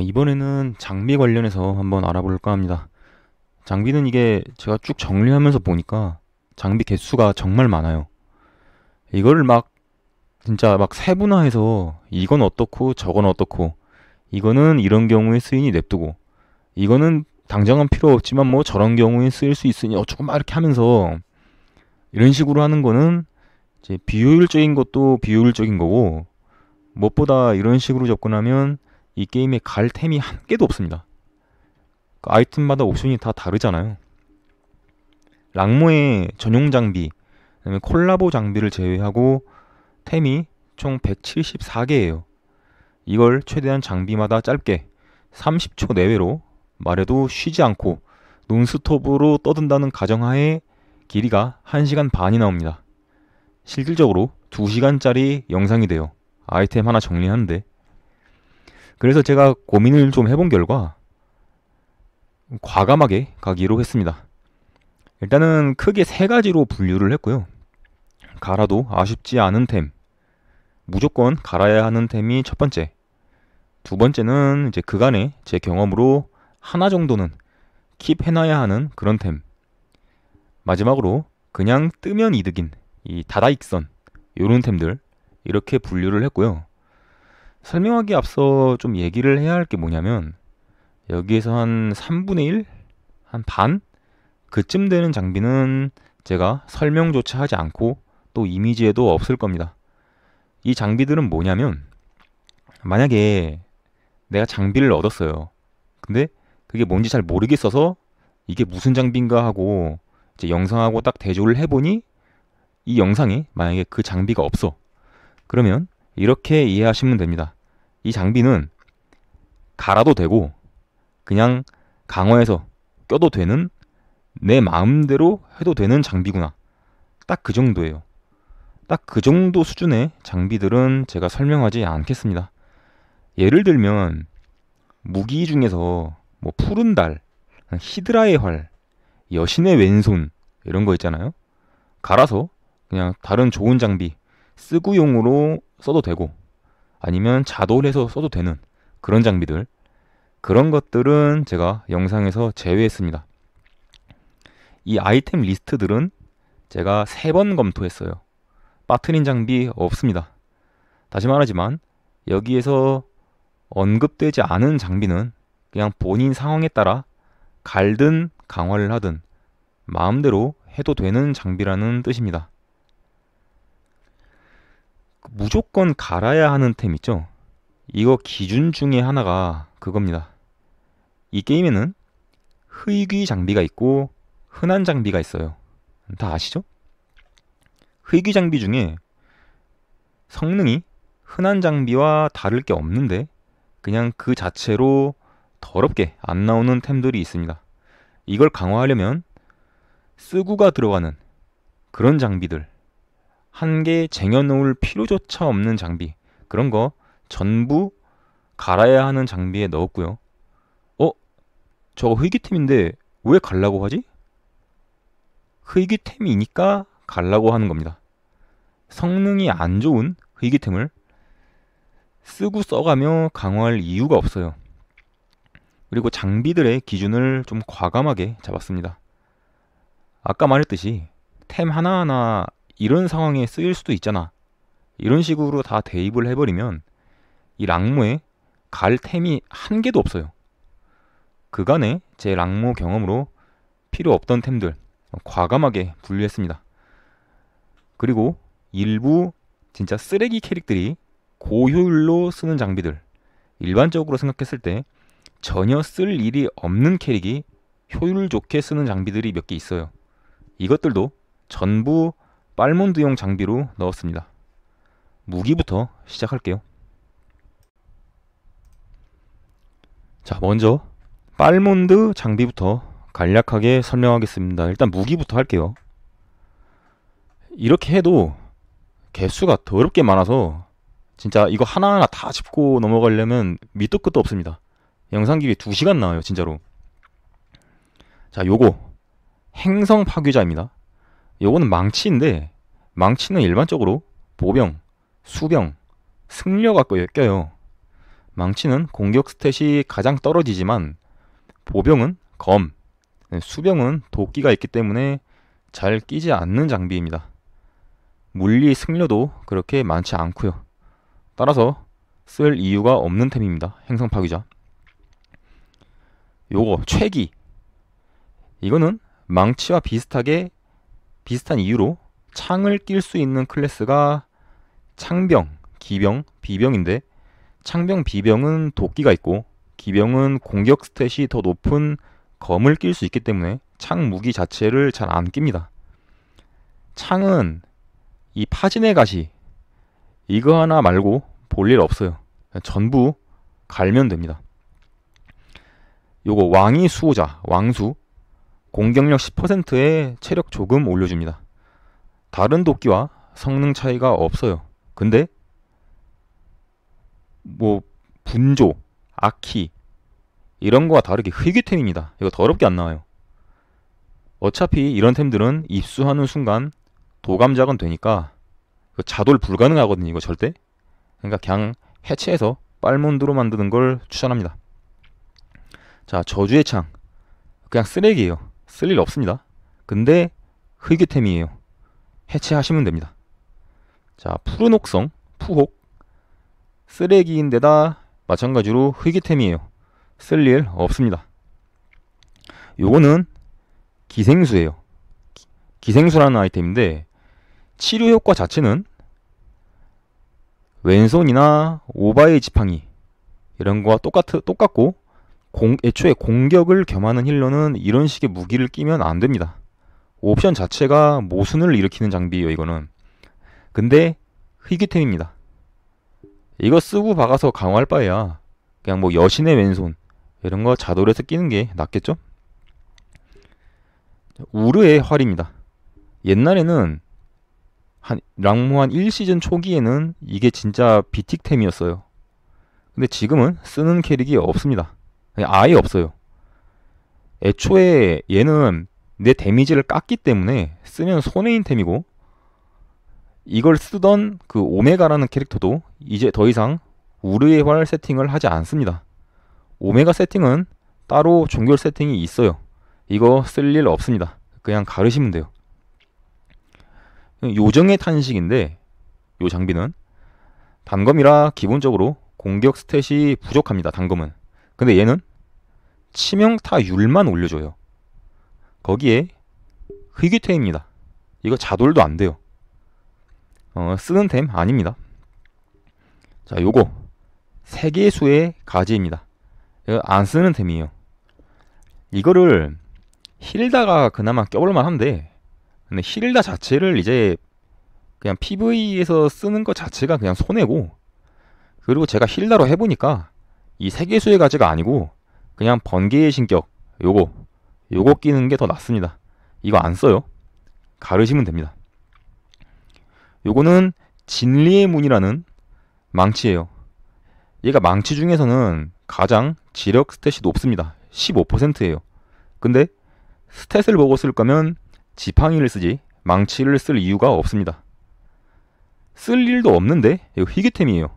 이번에는 장비 관련해서 한번 알아볼까 합니다. 장비는 이게 제가 쭉 정리하면서 보니까 장비 개수가 정말 많아요. 이거를 막 진짜 막 세분화해서 이건 어떻고 저건 어떻고 이거는 이런 경우에 쓰이니 냅두고 이거는 당장은 필요 없지만 뭐 저런 경우에 쓰일 수 있으니 어쩌고 막 이렇게 하면서 이런 식으로 하는 거는 이제 비효율적인 것도 비효율적인 거고 무엇보다 이런 식으로 접근하면 이 게임에 갈 템이 한 개도 없습니다. 그 아이템마다 옵션이 다 다르잖아요. 랑모의 전용 장비, 그다음에 콜라보 장비를 제외하고 템이 총 174개예요. 이걸 최대한 장비마다 짧게 30초 내외로 말해도 쉬지 않고 논스톱으로 떠든다는 가정하에 길이가 1시간 반이 나옵니다. 실질적으로 2시간짜리 영상이 돼요. 아이템 하나 정리하는데. 그래서 제가 고민을 좀 해본 결과 과감하게 가기로 했습니다. 일단은 크게 세 가지로 분류를 했고요. 갈아도 아쉽지 않은 템, 무조건 갈아야 하는 템이 첫 번째. 두 번째는 이제 그간의 제 경험으로 하나 정도는 킵해놔야 하는 그런 템. 마지막으로 그냥 뜨면 이득인 이 다다익선 요런 템들 이렇게 분류를 했고요. 설명하기 앞서 좀 얘기를 해야 할 게 뭐냐면 여기에서 한 3분의 1? 한 반? 그쯤 되는 장비는 제가 설명조차 하지 않고 또 이미지에도 없을 겁니다. 이 장비들은 뭐냐면 만약에 내가 장비를 얻었어요. 근데 그게 뭔지 잘 모르겠어서 이게 무슨 장비인가 하고 이제 영상하고 딱 대조를 해보니 이 영상에 만약에 그 장비가 없어. 그러면 이렇게 이해하시면 됩니다. 이 장비는 갈아도 되고 그냥 강화해서 껴도 되는 내 마음대로 해도 되는 장비구나. 딱 그 정도예요. 딱 그 정도 수준의 장비들은 제가 설명하지 않겠습니다. 예를 들면 무기 중에서 뭐 푸른 달, 히드라의 활, 여신의 왼손 이런 거 있잖아요. 갈아서 그냥 다른 좋은 장비 쓰구용으로 써도 되고 아니면 자돌해서 써도 되는 그런 장비들 그런 것들은 제가 영상에서 제외했습니다. 이 아이템 리스트들은 제가 3번 검토했어요. 빠트린 장비 없습니다. 다시 말하지만 여기에서 언급되지 않은 장비는 그냥 본인 상황에 따라 갈든 강화를 하든 마음대로 해도 되는 장비라는 뜻입니다. 무조건 갈아야 하는 템 있죠? 이거 기준 중에 하나가 그겁니다. 이 게임에는 흐이귀 장비가 있고 흔한 장비가 있어요. 다 아시죠? 흐이귀 장비 중에 성능이 흔한 장비와 다를 게 없는데 그냥 그 자체로 더럽게 안 나오는 템들이 있습니다. 이걸 강화하려면 쓰구가 들어가는 그런 장비들 한 개 쟁여놓을 필요조차 없는 장비 그런 거 전부 갈아야 하는 장비에 넣었고요. 어? 저거 흐이기템인데 왜 갈라고 하지? 흐이기템이니까 갈라고 하는 겁니다. 성능이 안 좋은 흐이기템을 쓰고 써가며 강화할 이유가 없어요. 그리고 장비들의 기준을 좀 과감하게 잡았습니다. 아까 말했듯이 템 하나하나 이런 상황에 쓰일 수도 있잖아. 이런 식으로 다 대입을 해버리면 이 랑모에 갈 템이 한 개도 없어요. 그간의 제 랑모 경험으로 필요 없던 템들 과감하게 분류했습니다. 그리고 일부 진짜 쓰레기 캐릭들이 고효율로 쓰는 장비들 일반적으로 생각했을 때 전혀 쓸 일이 없는 캐릭이 효율 좋게 쓰는 장비들이 몇 개 있어요. 이것들도 전부 빨몬드용 장비로 넣었습니다. 무기부터 시작할게요. 자, 먼저 빨몬드 장비부터 간략하게 설명하겠습니다. 일단 무기부터 할게요. 이렇게 해도 개수가 더럽게 많아서 진짜 이거 하나하나 다 짚고 넘어가려면 밑도 끝도 없습니다. 영상 길이 2시간 나와요, 진짜로. 자, 요거 행성 파괴자입니다. 요거는 망치인데 망치는 일반적으로 보병, 수병, 승려가 껴요. 망치는 공격 스탯이 가장 떨어지지만 보병은 검, 수병은 도끼가 있기 때문에 잘 끼지 않는 장비입니다. 물리 승려도 그렇게 많지 않고요. 따라서 쓸 이유가 없는 템입니다. 행성 파괴자. 요거 최기. 이거는 망치와 비슷한 이유로 창을 낄 수 있는 클래스가 창병, 기병, 비병인데 창병, 비병은 도끼가 있고 기병은 공격 스탯이 더 높은 검을 낄 수 있기 때문에 창 무기 자체를 잘 안 낍니다. 창은 이 파진의 가시 이거 하나 말고 볼 일 없어요. 전부 갈면 됩니다. 요거 왕이 수호자, 왕수 공격력 10%에 체력 조금 올려줍니다. 다른 도끼와 성능 차이가 없어요. 근데 뭐 분조, 아키 이런 거와 다르게 희귀템입니다. 이거 더럽게 안 나와요. 어차피 이런 템들은 입수하는 순간 도감작은 되니까 자돌 불가능하거든요. 이거 절대. 그러니까 그냥 해체해서 빨몬드로 만드는 걸 추천합니다. 자, 저주의 창 그냥 쓰레기예요. 쓸 일 없습니다. 근데 희귀템이에요. 해체하시면 됩니다. 자, 푸른 혹성 푸혹 쓰레기인데다 마찬가지로 희귀템이에요. 쓸 일 없습니다. 요거는 기생수예요. 기생수라는 아이템인데 치료 효과 자체는 왼손이나 오바의 지팡이 이런 거와 똑같고 애초에 공격을 겸하는 힐러는 이런 식의 무기를 끼면 안 됩니다. 옵션 자체가 모순을 일으키는 장비예요. 이거는. 근데 희귀템입니다. 이거 쓰고 박아서 강화할 바에야 그냥 뭐 여신의 왼손 이런 거 자돌에서 끼는 게 낫겠죠? 우르의 활입니다. 옛날에는 랑모 한 1시즌 초기에는 이게 진짜 비틱템이었어요. 근데 지금은 쓰는 캐릭이 없습니다. 아예 없어요. 애초에 얘는 내 데미지를 깎기 때문에 쓰면 손해인 템이고 이걸 쓰던 그 오메가라는 캐릭터도 이제 더 이상 우르의 활 세팅을 하지 않습니다. 오메가 세팅은 따로 종결 세팅이 있어요. 이거 쓸 일 없습니다. 그냥 가르시면 돼요. 요정의 탄식인데 요 장비는 단검이라 기본적으로 공격 스탯이 부족합니다. 단검은. 근데 얘는 치명타율만 올려줘요. 거기에 희귀템입니다. 이거 자돌도 안 돼요. 쓰는 템 아닙니다. 자, 요거 세계수의 가지입니다. 이거 안 쓰는 템이에요. 이거를 힐다가 그나마 껴볼만 한데 근데 힐다 자체를 이제 그냥 PV에서 쓰는 것 자체가 그냥 손해고 그리고 제가 힐다로 해보니까 이 세계수의 가지가 아니고 그냥 번개의 신격 요거 끼는 게 더 낫습니다. 이거 안 써요. 가르시면 됩니다. 요거는 진리의 문이라는 망치예요. 얘가 망치 중에서는 가장 지력 스탯이 높습니다. 15%예요. 근데 스탯을 보고 쓸 거면 지팡이를 쓰지 망치를 쓸 이유가 없습니다. 쓸 일도 없는데 이거 희귀템이에요.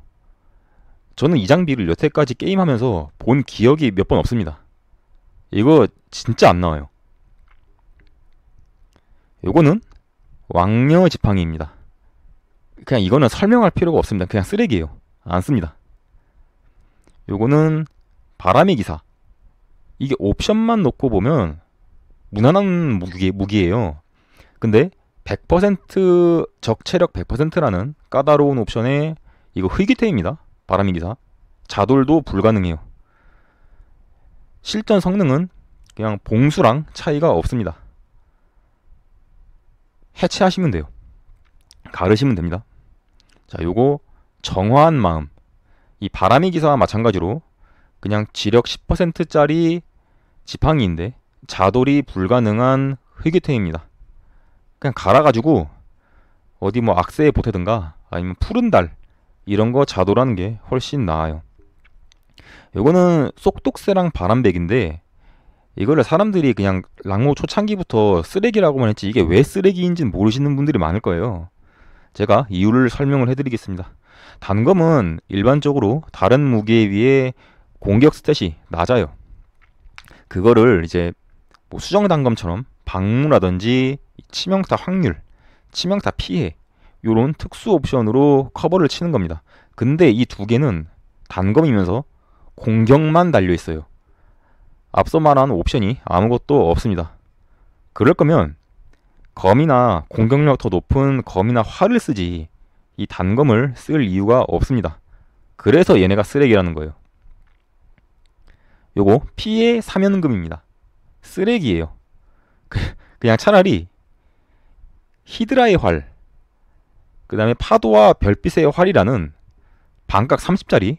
저는 이 장비를 여태까지 게임하면서 본 기억이 몇 번 없습니다. 이거 진짜 안 나와요. 요거는 왕녀 지팡이입니다. 그냥 이거는 설명할 필요가 없습니다. 그냥 쓰레기예요. 안 씁니다. 요거는 바람의 기사. 이게 옵션만 놓고 보면 무난한 무기예요. 근데 100% 적체력 100%라는 까다로운 옵션에 이거 희귀템입니다. 바람의 기사. 자돌도 불가능해요. 실전 성능은 그냥 봉수랑 차이가 없습니다. 해체하시면 돼요. 가르시면 됩니다. 자, 요거 정화한 마음. 이 바람의 기사와 마찬가지로 그냥 지력 10%짜리 지팡이인데 자돌이 불가능한 희귀템입니다. 그냥 갈아가지고 어디 뭐 악세에 보태든가 아니면 푸른 달 이런 거 자돌하는 게 훨씬 나아요. 요거는 쏙독새랑 바람백인데 이거를 사람들이 그냥 랑모 초창기부터 쓰레기라고만 했지 이게 왜 쓰레기인지는 모르시는 분들이 많을 거예요. 제가 이유를 설명을 해드리겠습니다. 단검은 일반적으로 다른 무기에 비해 공격 스탯이 낮아요. 그거를 이제 뭐 수정 단검처럼 방무라든지 치명타 확률, 치명타 피해 요런 특수 옵션으로 커버를 치는 겁니다. 근데 이 두 개는 단검이면서 공격만 달려 있어요. 앞서 말한 옵션이 아무것도 없습니다. 그럴 거면 검이나 공격력 더 높은 검이나 활을 쓰지 이 단검을 쓸 이유가 없습니다. 그래서 얘네가 쓰레기라는 거예요. 요거 피해 사면금입니다. 쓰레기예요. 그냥 차라리 히드라의 활, 그 다음에 파도와 별빛의 활이라는 반각 30짜리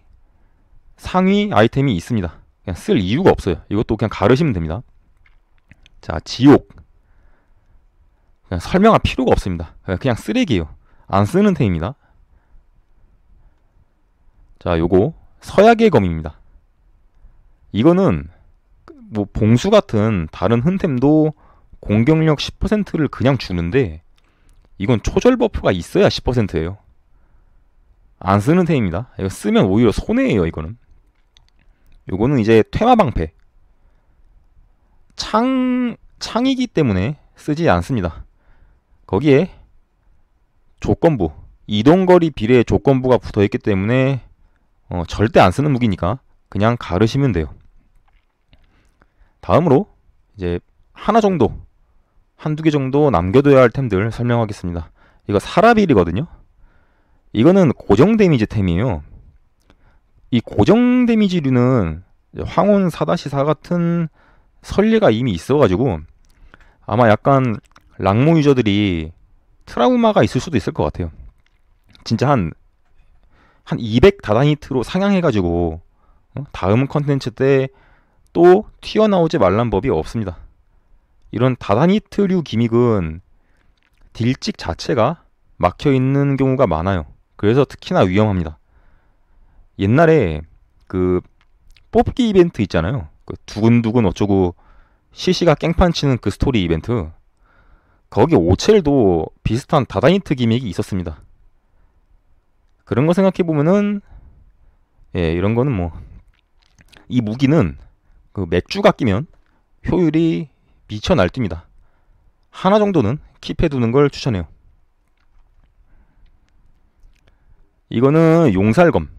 상위 아이템이 있습니다. 그냥 쓸 이유가 없어요. 이것도 그냥 가르시면 됩니다. 자, 지옥. 그냥 설명할 필요가 없습니다. 그냥 쓰레기예요. 안 쓰는 템입니다. 자, 요거 서약의 검입니다. 이거는 뭐 봉수 같은 다른 흔템도 공격력 10%를 그냥 주는데 이건 초절 버프가 있어야 10%예요. 안 쓰는 템입니다. 이거 쓰면 오히려 손해예요. 이거는. 요거는 이제 퇴마방패. 창이기 때문에 쓰지 않습니다. 거기에 조건부, 이동거리 비례 조건부가 붙어있기 때문에 절대 안 쓰는 무기니까 그냥 가르시면 돼요. 다음으로 이제 하나 정도, 한두 개 정도 남겨둬야 할 템들 설명하겠습니다. 이거 사라빌이거든요. 이거는 고정 데미지 템이에요. 이 고정 데미지류는 황혼 4-4 같은 선례가 이미 있어가지고 아마 약간 락모 유저들이 트라우마가 있을 수도 있을 것 같아요. 진짜 한 200 다다니트로 상향해가지고 다음 컨텐츠 때 또 튀어나오지 말란 법이 없습니다. 이런 다다니트류 기믹은 딜찍 자체가 막혀있는 경우가 많아요. 그래서 특히나 위험합니다. 옛날에 그 뽑기 이벤트 있잖아요. 그 두근두근 어쩌고 CC가 깽판 치는 그 스토리 이벤트. 거기 오첼도 비슷한 다다니트 기믹이 있었습니다. 그런 거 생각해보면은 이런 거는 뭐 이 무기는 그 맥주가 끼면 효율이 미쳐 날뜁니다. 하나 정도는 킵해두는 걸 추천해요. 이거는 용살검.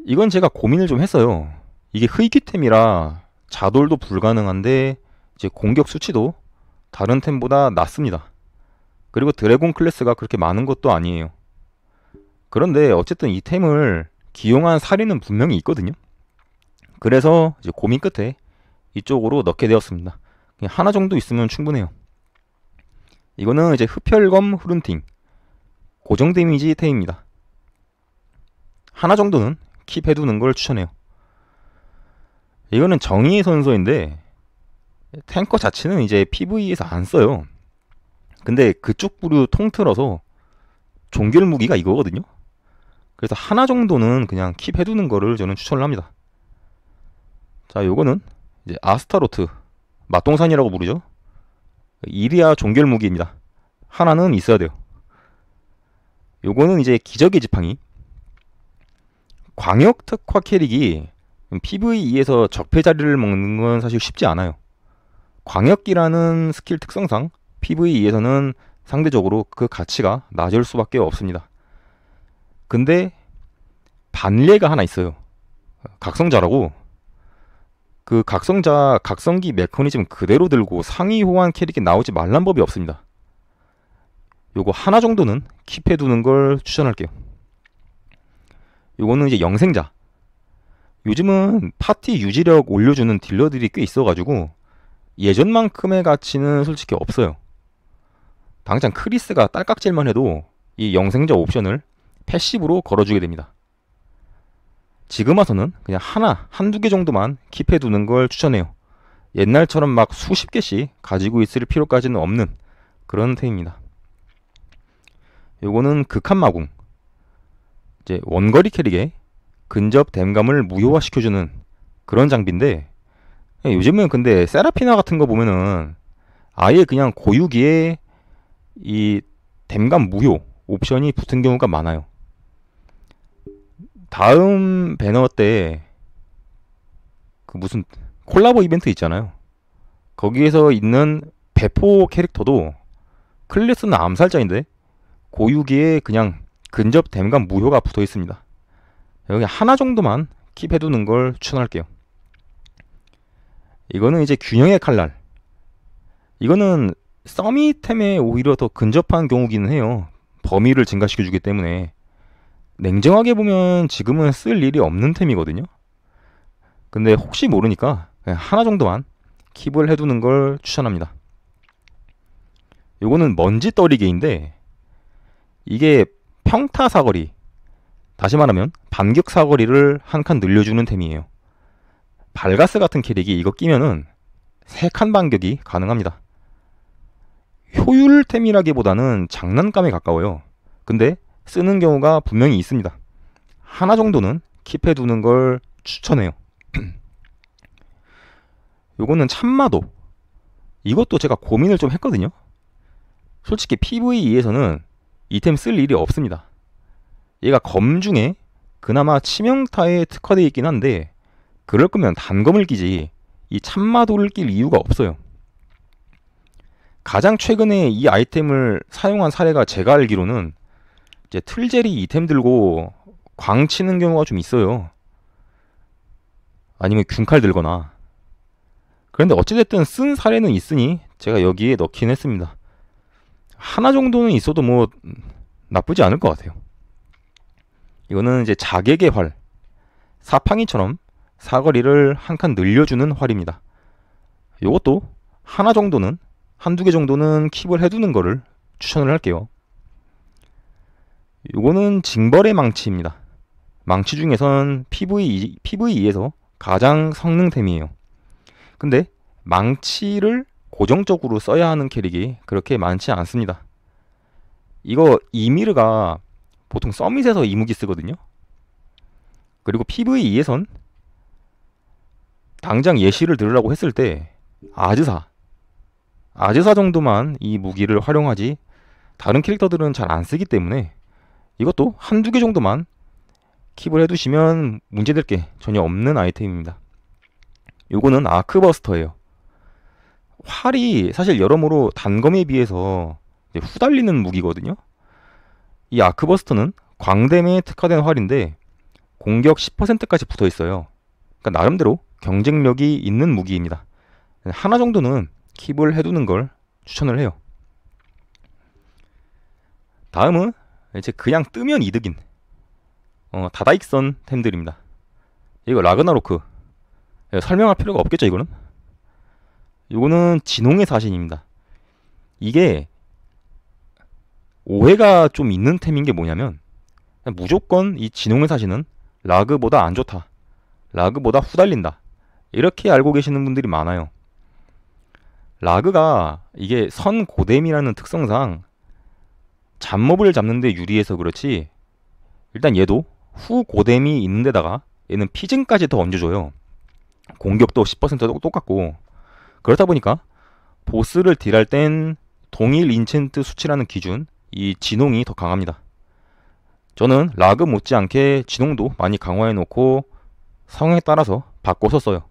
이건 제가 고민을 좀 했어요. 이게 흐이기템이라 자돌도 불가능한데 이제 공격 수치도 다른 템보다 낮습니다. 그리고 드래곤 클래스가 그렇게 많은 것도 아니에요. 그런데 어쨌든 이 템을 기용한 사례는 분명히 있거든요. 그래서 이제 고민 끝에 이쪽으로 넣게 되었습니다. 그냥 하나 정도 있으면 충분해요. 이거는 이제 흡혈검 후룬팅 고정 데미지 템입니다. 하나 정도는 킵해두는 걸 추천해요. 이거는 정의의 선서인데 탱커 자체는 이제 PVE에서 안 써요. 근데 그쪽 부류 통틀어서 종결 무기가 이거거든요. 그래서 하나 정도는 그냥 킵해두는 거를 저는 추천을 합니다. 자, 요거는 이제 아스타로트 맛동산이라고 부르죠. 이리아 종결 무기입니다. 하나는 있어야 돼요. 요거는 이제 기적의 지팡이. 광역 특화 캐릭이 PVE에서 적폐 자리를 먹는 건 사실 쉽지 않아요. 광역기라는 스킬 특성상 PVE에서는 상대적으로 그 가치가 낮을 수밖에 없습니다. 근데 반례가 하나 있어요. 각성자라고. 그 각성자 각성기 메커니즘 그대로 들고 상위 호환 캐릭이 나오지 말란 법이 없습니다. 요거 하나 정도는 킵해두는 걸 추천할게요. 요거는 이제 영생자. 요즘은 파티 유지력 올려주는 딜러들이 꽤 있어가지고 예전만큼의 가치는 솔직히 없어요. 당장 크리스가 딸깍질만 해도 이 영생자 옵션을 패시브로 걸어주게 됩니다. 지금 와서는 그냥 한두 개 정도만 킵해두는 걸 추천해요. 옛날처럼 막 수십 개씩 가지고 있을 필요까지는 없는 그런 템입니다. 요거는 극한마궁. 이제 원거리 캐릭의 근접 댐감을 무효화시켜주는 그런 장비인데 요즘은 근데 세라피나 같은 거 보면은 아예 그냥 고유기에 이 댐감 무효 옵션이 붙은 경우가 많아요. 다음 배너 때 그 무슨 콜라보 이벤트 있잖아요. 거기에서 있는 배포 캐릭터도 클래스는 암살자인데 고유기에 그냥 근접 댐감 무효가 붙어 있습니다. 여기 하나 정도만 킵해두는 걸 추천할게요. 이거는 이제 균형의 칼날. 이거는 서미템에 오히려 더 근접한 경우기는 해요. 범위를 증가시켜주기 때문에. 냉정하게 보면 지금은 쓸 일이 없는 템이거든요. 근데 혹시 모르니까 그냥 하나 정도만 킵을 해두는 걸 추천합니다. 요거는 먼지 떨이개인데 이게 평타 사거리, 다시 말하면 반격 사거리를 한 칸 늘려주는 템이에요. 발가스 같은 캐릭이 이거 끼면은 3칸 반격이 가능합니다. 효율템이라기보다는 장난감에 가까워요. 근데 쓰는 경우가 분명히 있습니다. 하나 정도는 킵해두는 걸 추천해요. 요거는 참마도. 이것도 제가 고민을 좀 했거든요. 솔직히 PVE에서는 이템 쓸 일이 없습니다. 얘가 검 중에 그나마 치명타에 특화되어 있긴 한데 그럴 거면 단검을 끼지 이 참마도를 낄 이유가 없어요. 가장 최근에 이 아이템을 사용한 사례가 제가 알기로는 이제 틀제리 이템 들고 광 치는 경우가 좀 있어요. 아니면 균칼 들거나. 그런데 어찌됐든 쓴 사례는 있으니 제가 여기에 넣긴 했습니다. 하나 정도는 있어도 뭐 나쁘지 않을 것 같아요. 이거는 이제 자객의 활. 사팡이처럼 사거리를 한 칸 늘려주는 활입니다. 이것도 하나 정도는, 한두 개 정도는 킵을 해두는 거를 추천을 할게요. 요거는 징벌의 망치입니다. 망치 중에선 PVE에서 가장 성능템이에요. 근데 망치를 고정적으로 써야 하는 캐릭이 그렇게 많지 않습니다. 이거 이미르가 보통 서밋에서 이무기 쓰거든요. 그리고 PVE에선 당장 예시를 들으라고 했을 때 아즈사 정도만 이 무기를 활용하지 다른 캐릭터들은 잘 안 쓰기 때문에 이것도 한두 개 정도만 킵을 해두시면 문제될 게 전혀 없는 아이템입니다. 요거는 아크버스터예요. 활이 사실 여러모로 단검에 비해서 후달리는 무기거든요. 이 아크버스터는 광댐에 특화된 활인데 공격 10%까지 붙어 있어요. 그러니까 나름대로 경쟁력이 있는 무기입니다. 하나 정도는 킵을 해두는 걸 추천을 해요. 다음은 이제 그냥 뜨면 이득인 다다익선 템들입니다. 이거 라그나로크. 설명할 필요가 없겠죠, 이거는? 이거는 진홍의 사신입니다. 이게 오해가 좀 있는 템인 게 뭐냐면 무조건 이 진홍의 사신은 라그보다 안 좋다, 라그보다 후달린다, 이렇게 알고 계시는 분들이 많아요. 라그가 이게 선고뎀이라는 특성상 잡몹을 잡는데 유리해서 그렇지, 일단 얘도 후고뎀이 있는 데다가 얘는 피증까지 더 얹어줘요. 공격도 10% 똑같고. 그렇다 보니까 보스를 딜할 땐 동일 인챈트 수치라는 기준, 이 진홍이 더 강합니다. 저는 라그 못지않게 진홍도 많이 강화해 놓고 상황에 따라서 바꿔서 써요.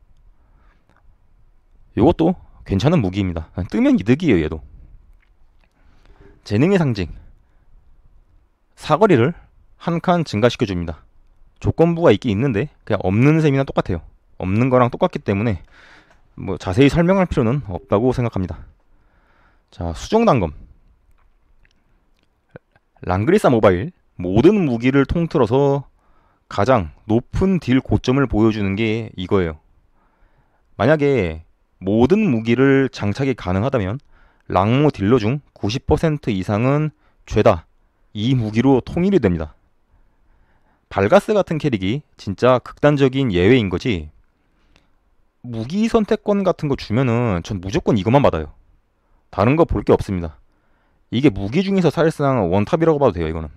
요것도 괜찮은 무기입니다. 뜨면 이득이에요. 얘도 재능의 상징, 사거리를 한 칸 증가시켜 줍니다. 조건부가 있긴 있는데 그냥 없는 셈이나 똑같아요. 없는 거랑 똑같기 때문에 뭐 자세히 설명할 필요는 없다고 생각합니다. 자, 수정단검. 랑그리사 모바일 모든 무기를 통틀어서 가장 높은 딜 고점을 보여주는 게 이거예요. 만약에 모든 무기를 장착이 가능하다면 랑모 딜러 중 90% 이상은 죄다 이 무기로 통일이 됩니다. 발가스 같은 캐릭이 진짜 극단적인 예외인 거지, 무기 선택권 같은 거 주면은 전 무조건 이것만 받아요. 다른 거 볼 게 없습니다. 이게 무기 중에서 사실상 원탑이라고 봐도 돼요, 이거는.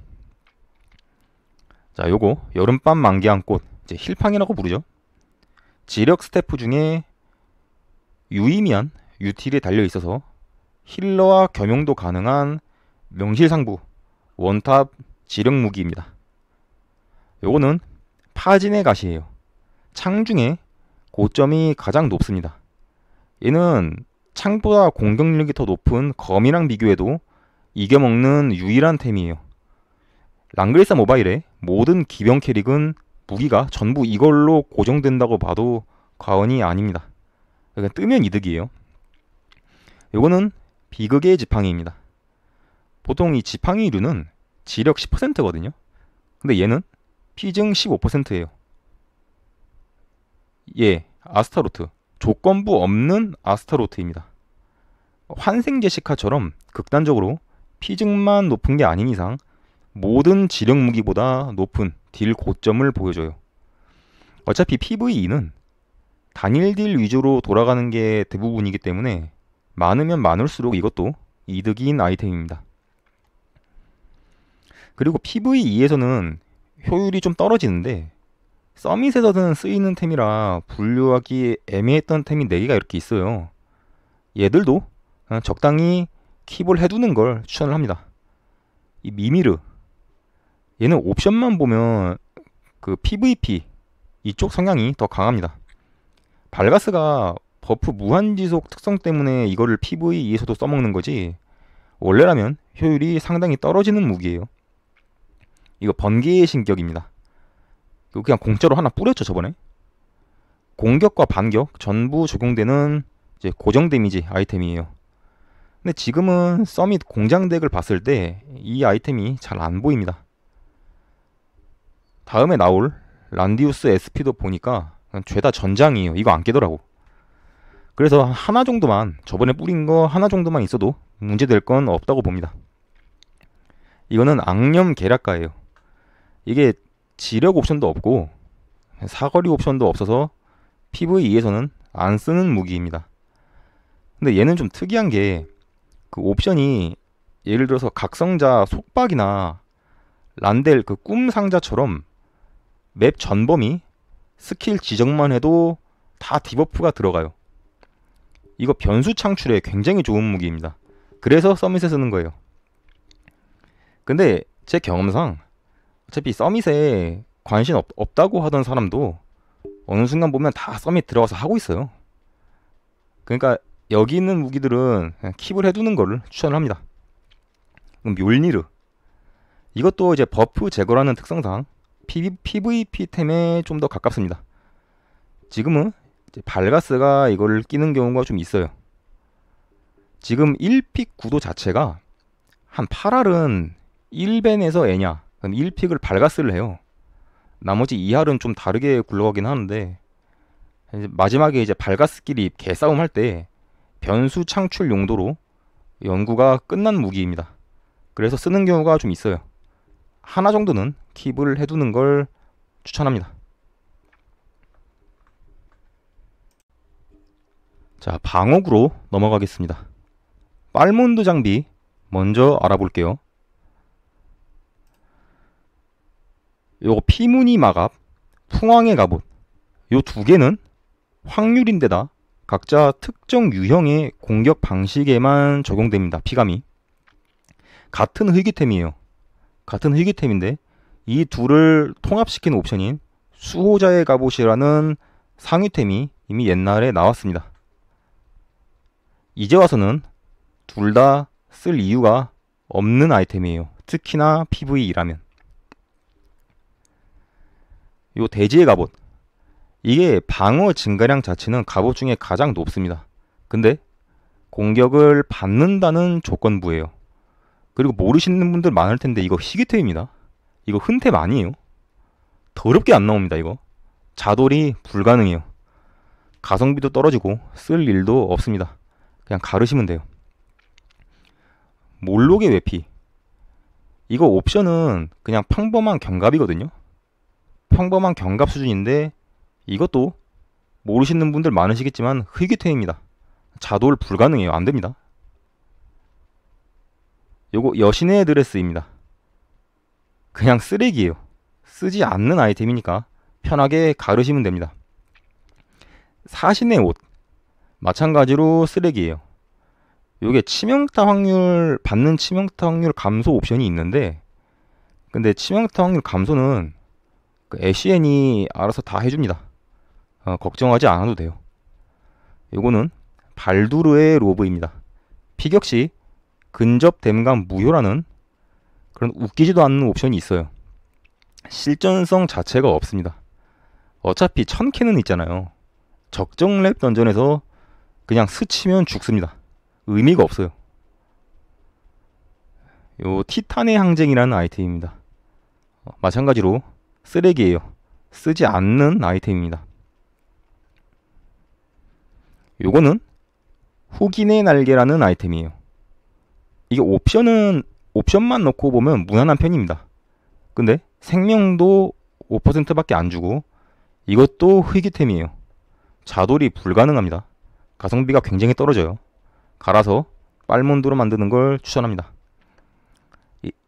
자, 요거 여름밤 만개한 꽃, 이제 힐팡이라고 부르죠. 지력 스태프 중에 유의미한 유틸이 달려 있어서 힐러와 겸용도 가능한 명실상부 원탑 지력 무기입니다. 요거는 파진의 가시예요. 창 중에 고점이 가장 높습니다. 얘는 창보다 공격력이 더 높은 검이랑 비교해도 이겨먹는 유일한 템이에요. 랑그리사 모바일의 모든 기병 캐릭은 무기가 전부 이걸로 고정된다고 봐도 과언이 아닙니다. 그러니까 뜨면 이득이에요. 요거는 비극의 지팡이입니다. 보통 이 지팡이류는 지력 10%거든요. 근데 얘는 피증 15%예요. 예, 아스타로트. 조건부 없는 아스타로트입니다. 환생 제시카처럼 극단적으로 피증만 높은 게 아닌 이상 모든 지력 무기보다 높은 딜 고점을 보여줘요. 어차피 PVE는 단일 딜 위주로 돌아가는 게 대부분이기 때문에 많으면 많을수록 이것도 이득인 아이템입니다. 그리고 PVE에서는 효율이 좀 떨어지는데 서밋에서는 쓰이는 템이라 분류하기 애매했던 템이 4개가 이렇게 있어요. 얘들도 적당히 킵을 해두는 걸 추천을 합니다. 이 미미르, 얘는 옵션만 보면 그 PVP 이쪽 성향이 더 강합니다. 발가스가 버프 무한지속 특성 때문에 이거를 PVE에서도 써먹는 거지 원래라면 효율이 상당히 떨어지는 무기예요. 이거 번개의 신격입니다. 이거 그냥 공짜로 하나 뿌렸죠 저번에. 공격과 반격 전부 적용되는 이제 고정 데미지 아이템이에요. 근데 지금은 서밋 공장 덱을 봤을 때 이 아이템이 잘 안 보입니다. 다음에 나올 란디우스 SP도 보니까 죄다 전장이에요. 이거 안 깨더라고. 그래서 하나 정도만, 저번에 뿌린 거 하나 정도만 있어도 문제될 건 없다고 봅니다. 이거는 악념 계략가예요. 이게 지력 옵션도 없고 사거리 옵션도 없어서 PVE에서는 안 쓰는 무기입니다. 근데 얘는 좀 특이한 게 그 옵션이 예를 들어서 각성자 속박이나 란델 그 꿈 상자처럼 맵 전범위 스킬 지정만 해도 다 디버프가 들어가요. 이거 변수 창출에 굉장히 좋은 무기입니다. 그래서 서밋에 쓰는 거예요. 근데 제 경험상 어차피 서밋에 관심 없다고 하던 사람도 어느 순간 보면 다 서밋 들어가서 하고 있어요. 그러니까 여기 있는 무기들은 그냥 킵을 해두는 거를 추천을 합니다. 그럼 묠니르, 이것도 이제 버프 제거라는 특성상 PVP템에 좀 더 가깝습니다. 지금은 이제 발가스가 이거를 끼는 경우가 좀 있어요. 지금 1픽 구도 자체가 한 8할은 1벤에서 애냐, 그럼 1픽을 발가스를 해요. 나머지 2할은 좀 다르게 굴러가긴 하는데 마지막에 이제 발가스끼리 개싸움 할 때 변수 창출 용도로 연구가 끝난 무기입니다. 그래서 쓰는 경우가 좀 있어요. 하나 정도는 킵을 해두는 걸 추천합니다. 자, 방어구로 넘어가겠습니다. 빨몬드 장비 먼저 알아볼게요. 요거 피무늬 마갑, 풍왕의 갑옷, 요 두 개는 확률인데다 각자 특정 유형의 공격 방식에만 적용됩니다. 피감이 같은 희귀템이에요. 같은 희귀템인데 이 둘을 통합시킨 옵션인 수호자의 갑옷이라는 상위템이 이미 옛날에 나왔습니다. 이제 와서는 둘 다 쓸 이유가 없는 아이템이에요. 특히나 PVE라면. 요 대지의 갑옷, 이게 방어 증가량 자체는 갑옷 중에 가장 높습니다. 근데 공격을 받는다는 조건부예요. 그리고 모르시는 분들 많을 텐데 이거 희귀템입니다. 이거 흔템 아니에요. 더럽게 안 나옵니다. 이거 자돌이 불가능해요. 가성비도 떨어지고 쓸 일도 없습니다. 그냥 가르시면 돼요. 몰록의 외피, 이거 옵션은 그냥 평범한 경갑이거든요. 평범한 경갑 수준인데 이것도 모르시는 분들 많으시겠지만 희귀템입니다. 자돌 불가능해요. 안됩니다. 요거 여신의 드레스입니다. 그냥 쓰레기예요. 쓰지 않는 아이템이니까 편하게 가르시면 됩니다. 사신의 옷, 마찬가지로 쓰레기예요. 요게 치명타 확률, 받는 치명타 확률 감소 옵션이 있는데 근데 치명타 확률 감소는 그 애쉬엔이 알아서 다 해줍니다. 걱정하지 않아도 돼요. 요거는 발두르의 로브입니다. 피격 시 근접 댐감 무효라는 그런 웃기지도 않는 옵션이 있어요. 실전성 자체가 없습니다. 어차피 1000캐는 있잖아요. 적정 랩 던전에서 그냥 스치면 죽습니다. 의미가 없어요. 요 티탄의 항쟁이라는 아이템입니다. 마찬가지로 쓰레기예요. 쓰지 않는 아이템입니다. 요거는 흑인의 날개라는 아이템이에요. 이게 옵션만 넣고 보면 무난한 편입니다. 근데 생명도 5%밖에 안 주고 이것도 희귀템이에요. 자돌이 불가능합니다. 가성비가 굉장히 떨어져요. 갈아서 빨몬드로 만드는 걸 추천합니다.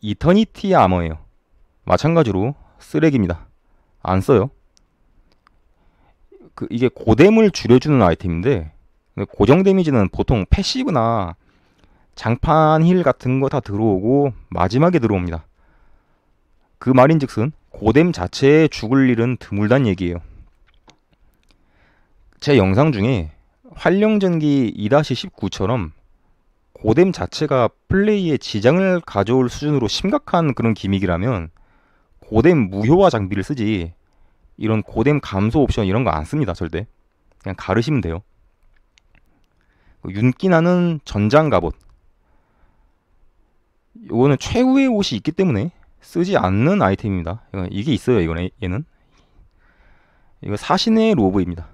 이터니티 아머예요. 마찬가지로 쓰레기입니다. 안 써요. 이게 고뎀을 줄여주는 아이템인데 고정 데미지는 보통 패시브나 장판 힐 같은 거 다 들어오고 마지막에 들어옵니다. 그 말인즉슨 고뎀 자체에 죽을 일은 드물단 얘기예요. 제 영상 중에 활령전기 2-19처럼 고뎀 자체가 플레이에 지장을 가져올 수준으로 심각한 그런 기믹이라면 고뎀 무효화 장비를 쓰지 이런 고뎀 감소 옵션 이런 거 안 씁니다. 절대. 그냥 가르시면 돼요. 윤기 나는 전장 갑옷. 요거는 최후의 옷이 있기 때문에 쓰지 않는 아이템입니다. 이게 있어요. 얘는. 이거 사신의 로브입니다.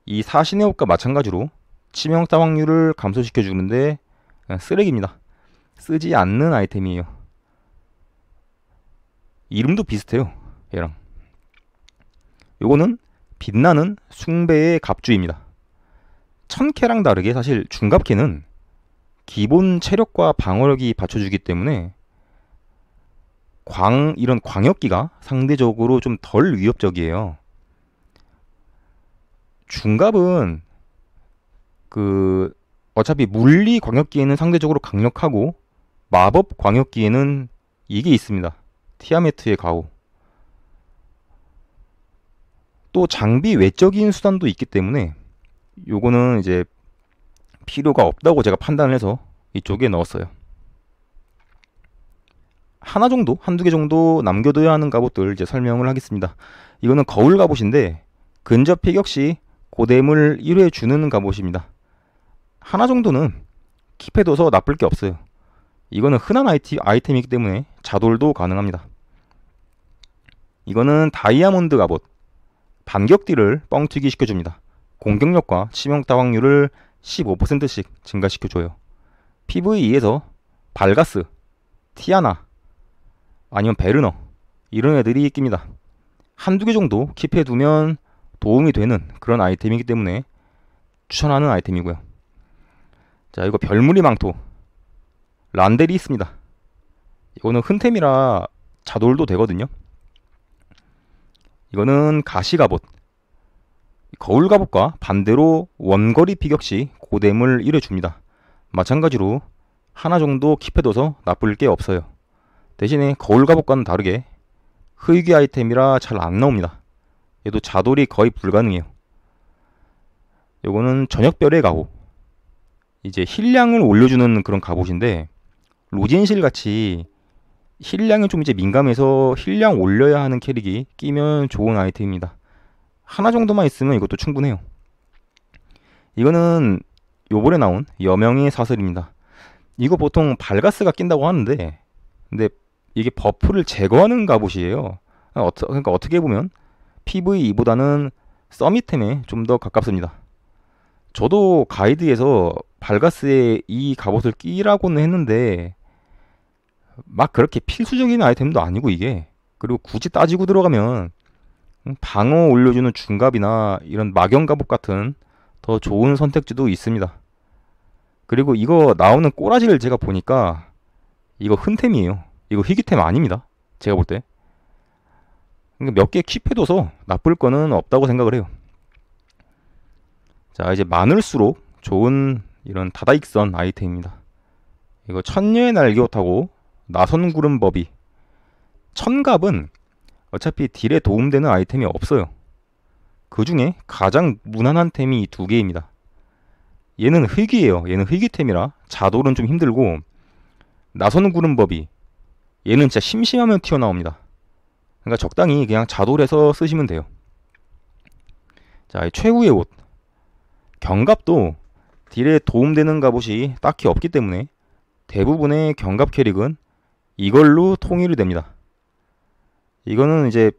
이 사신의 옷과 마찬가지로 치명타 확률을 감소시켜 주는데 쓰레기입니다. 쓰지 않는 아이템이에요. 이름도 비슷해요. 얘랑. 요거는 빛나는 숭배의 갑주입니다. 1000캐랑 다르게 사실 중갑캐는 기본 체력과 방어력이 받쳐주기 때문에 이런 광역기가 상대적으로 좀 덜 위협적이에요. 중갑은 어차피 물리 광역기에는 상대적으로 강력하고 마법 광역기에는 이게 있습니다. 티아메트의 가호. 또 장비 외적인 수단도 있기 때문에 요거는 이제 필요가 없다고 제가 판단을 해서 이쪽에 넣었어요. 한두 개 정도 남겨둬야 하는 갑옷들 이제 설명을 하겠습니다. 이거는 거울 갑옷인데 근접 피격 시 고뎀을 1회 주는 갑옷입니다. 하나 정도는 킵해둬서 나쁠 게 없어요. 이거는 흔한 아이템이기 때문에 자돌도 가능합니다. 이거는 다이아몬드 갑옷. 반격딜을 뻥튀기 시켜줍니다. 공격력과 치명타 확률을 15%씩 증가시켜줘요. PVE에서 발가스, 티아나, 아니면 베르너 이런 애들이 낍니다. 한두 개 정도 킵해두면 도움이 되는 그런 아이템이기 때문에 추천하는 아이템이고요. 자, 이거 별무리 망토 란델이 있습니다. 이거는 흔템이라 자돌도 되거든요. 이거는 가시갑옷. 거울갑옷과 반대로 원거리 피격 시 고뎀을 1회 줍니다. 마찬가지로 하나 정도 킵해둬서 나쁠 게 없어요. 대신에 거울갑옷과는 다르게 희귀 아이템이라 잘 안 나옵니다. 얘도 자돌이 거의 불가능해요. 요거는 저녁별의 가호. 이제 힐량을 올려주는 그런 갑옷인데 로진실 같이 힐량이 좀 이제 민감해서 힐량 올려야 하는 캐릭이 끼면 좋은 아이템입니다. 하나 정도만 있으면 이것도 충분해요. 이거는 요번에 나온 여명의 사슬입니다. 이거 보통 발가스가 낀다고 하는데 근데 이게 버프를 제거하는 갑옷이에요. 그러니까 어떻게 보면 PVE보다는 서밋템에 좀 더 가깝습니다. 저도 가이드에서 발가스에 이 갑옷을 끼라고는 했는데 막 그렇게 필수적인 아이템도 아니고 이게. 그리고 굳이 따지고 들어가면 방어 올려주는 중갑이나 이런 막연 갑옷 같은 더 좋은 선택지도 있습니다. 그리고 이거 나오는 꼬라지를 제가 보니까 이거 흔템이에요. 이거 희귀템 아닙니다. 제가 볼 때. 몇 개 킵해둬서 나쁠 거는 없다고 생각을 해요. 자, 이제 많을수록 좋은 이런 다다익선 아이템입니다. 이거 천녀의 날개옷하고 나선구름 법이. 천갑은 어차피 딜에 도움되는 아이템이 없어요. 그 중에 가장 무난한 템이 이 두 개입니다. 얘는 흙이에요. 얘는 흙이템이라 자돌은 좀 힘들고, 나선 구름법이 얘는 진짜 심심하면 튀어나옵니다. 그러니까 적당히 그냥 자돌해서 쓰시면 돼요. 자, 최후의 옷. 경갑도 딜에 도움되는 갑옷이 딱히 없기 때문에 대부분의 경갑 캐릭은 이걸로 통일이 됩니다. 이거는 이제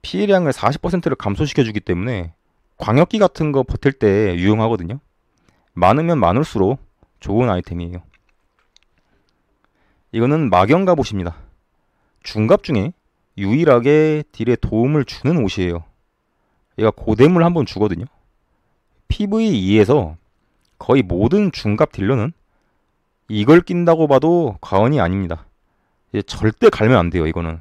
피해량을 40%를 감소시켜주기 때문에 광역기 같은 거 버틸 때 유용하거든요. 많으면 많을수록 좋은 아이템이에요. 이거는 막영 갑옷입니다. 중갑 중에 유일하게 딜에 도움을 주는 옷이에요. 얘가 고뎀을 한번 주거든요. PVE에서 거의 모든 중갑 딜러는 이걸 낀다고 봐도 과언이 아닙니다. 절대 갈면 안 돼요. 이건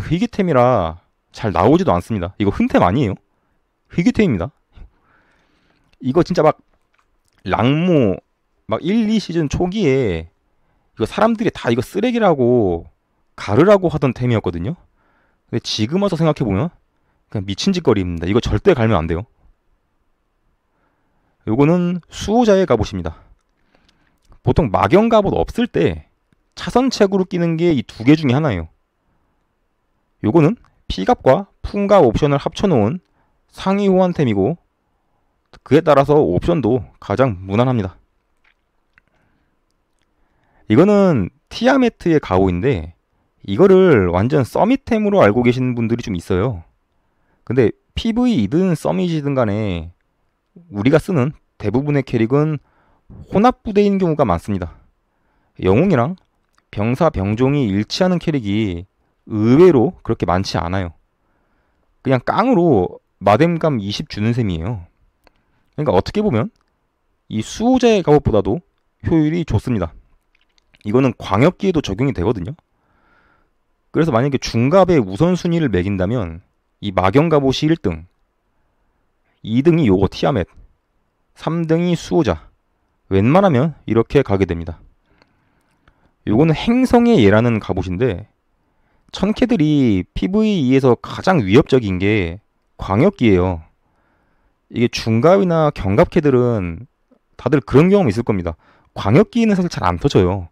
희귀템이라 잘 나오지도 않습니다. 이거 흔템 아니에요. 희귀템입니다. 이거 진짜 막 랑모 막 1, 2시즌 초기에 이거 사람들이 다 이거 쓰레기라고 가르라고 하던 템이었거든요. 근데 지금 와서 생각해보면 그냥 미친 짓거리입니다. 이거 절대 갈면 안 돼요. 요거는 수호자의 갑옷입니다. 보통 막영 갑옷 없을 때 차선책으로 끼는 게 이 두 개 중에 하나예요. 요거는 피갑과 풍갑 옵션을 합쳐놓은 상위 호환템이고, 그에 따라서 옵션도 가장 무난합니다. 이거는 티아메트의 갑옷인데 이거를 완전 서밋템으로 알고 계시는 분들이 좀 있어요. 근데 PVE든 서밋이든 간에 우리가 쓰는 대부분의 캐릭은 혼합부대인 경우가 많습니다. 영웅이랑 병사 병종이 일치하는 캐릭이 의외로 그렇게 많지 않아요. 그냥 깡으로 마뎀감 20 주는 셈이에요. 그러니까 어떻게 보면 이 수호자의 갑옷보다도 효율이 좋습니다. 이거는 광역기에도 적용이 되거든요. 그래서 만약에 중갑의 우선순위를 매긴다면 이 막영 갑옷이 1등, 2등이 요거 티아멧, 3등이 수호자, 웬만하면 이렇게 가게 됩니다. 요거는 행성의 예라는 갑옷인데 천캐들이 PVE에서 가장 위협적인 게 광역기예요. 이게 중갑이나 경갑캐들은 다들 그런 경험 있을 겁니다. 광역기는 사실 잘 안 터져요.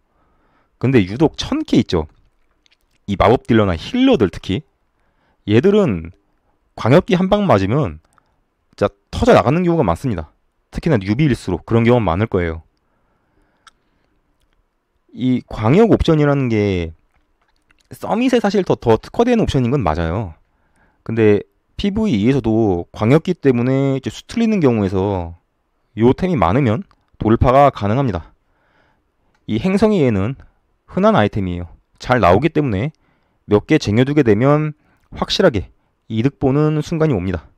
근데 유독 천캐 있죠. 이 마법 딜러나 힐러들 특히 얘들은 광역기 한 방 맞으면 진짜 터져 나가는 경우가 많습니다. 특히나 뉴비일수록 그런 경험 많을 거예요. 이 광역 옵션이라는 게 서밋에 사실 더 특화된 옵션인 건 맞아요. 근데 PVE에서도 광역기 때문에 이제 수틀리는 경우에서 요 템이 많으면 돌파가 가능합니다. 이 행성의 얘는 흔한 아이템이에요. 잘 나오기 때문에 몇 개 쟁여두게 되면 확실하게 이득 보는 순간이 옵니다.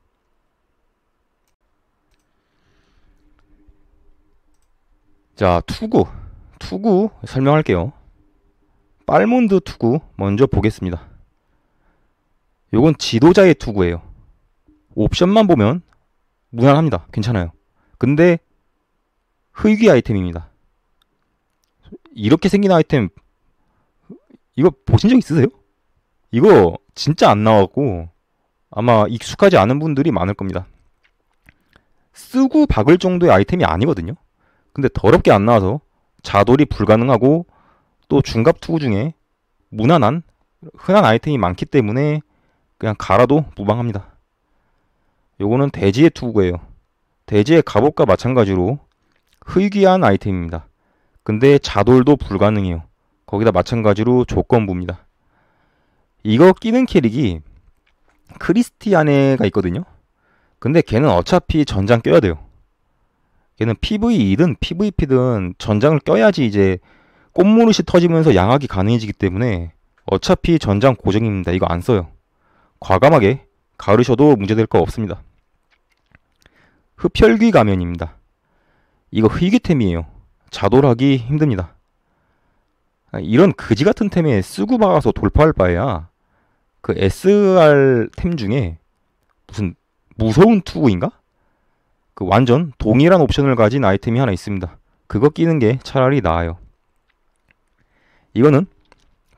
자, 투구 설명할게요. 빨몬드 투구 먼저 보겠습니다. 요건 지도자의 투구예요. 옵션만 보면 무난합니다. 괜찮아요. 근데 희귀 아이템입니다. 이렇게 생긴 아이템 이거 보신 적 있으세요? 이거 진짜 안 나왔고 아마 익숙하지 않은 분들이 많을 겁니다. 쓰고 박을 정도의 아이템이 아니거든요. 근데 더럽게 안 나와서 자돌이 불가능하고 또 중갑 투구 중에 무난한 흔한 아이템이 많기 때문에 그냥 갈아도 무방합니다. 요거는 대지의 투구예요. 대지의 갑옷과 마찬가지로 희귀한 아이템입니다. 근데 자돌도 불가능해요. 거기다 마찬가지로 조건부입니다. 이거 끼는 캐릭이 크리스티아네가 있거든요. 근데 걔는 어차피 전장 껴야 돼요. 걔는 PVE든 PVP든 전장을 껴야지 이제 꽃무릇이 터지면서 양악이 가능해지기 때문에 어차피 전장 고정입니다. 이거 안 써요. 과감하게 가르셔도 문제될 거 없습니다. 흡혈귀 가면입니다. 이거 희귀템이에요. 자돌하기 힘듭니다. 이런 그지 같은 템에 쓰고 박아서 돌파할 바에야 그 SR 템 중에 무슨 무서운 투구인가? 그 완전 동일한 옵션을 가진 아이템이 하나 있습니다. 그거 끼는 게 차라리 나아요. 이거는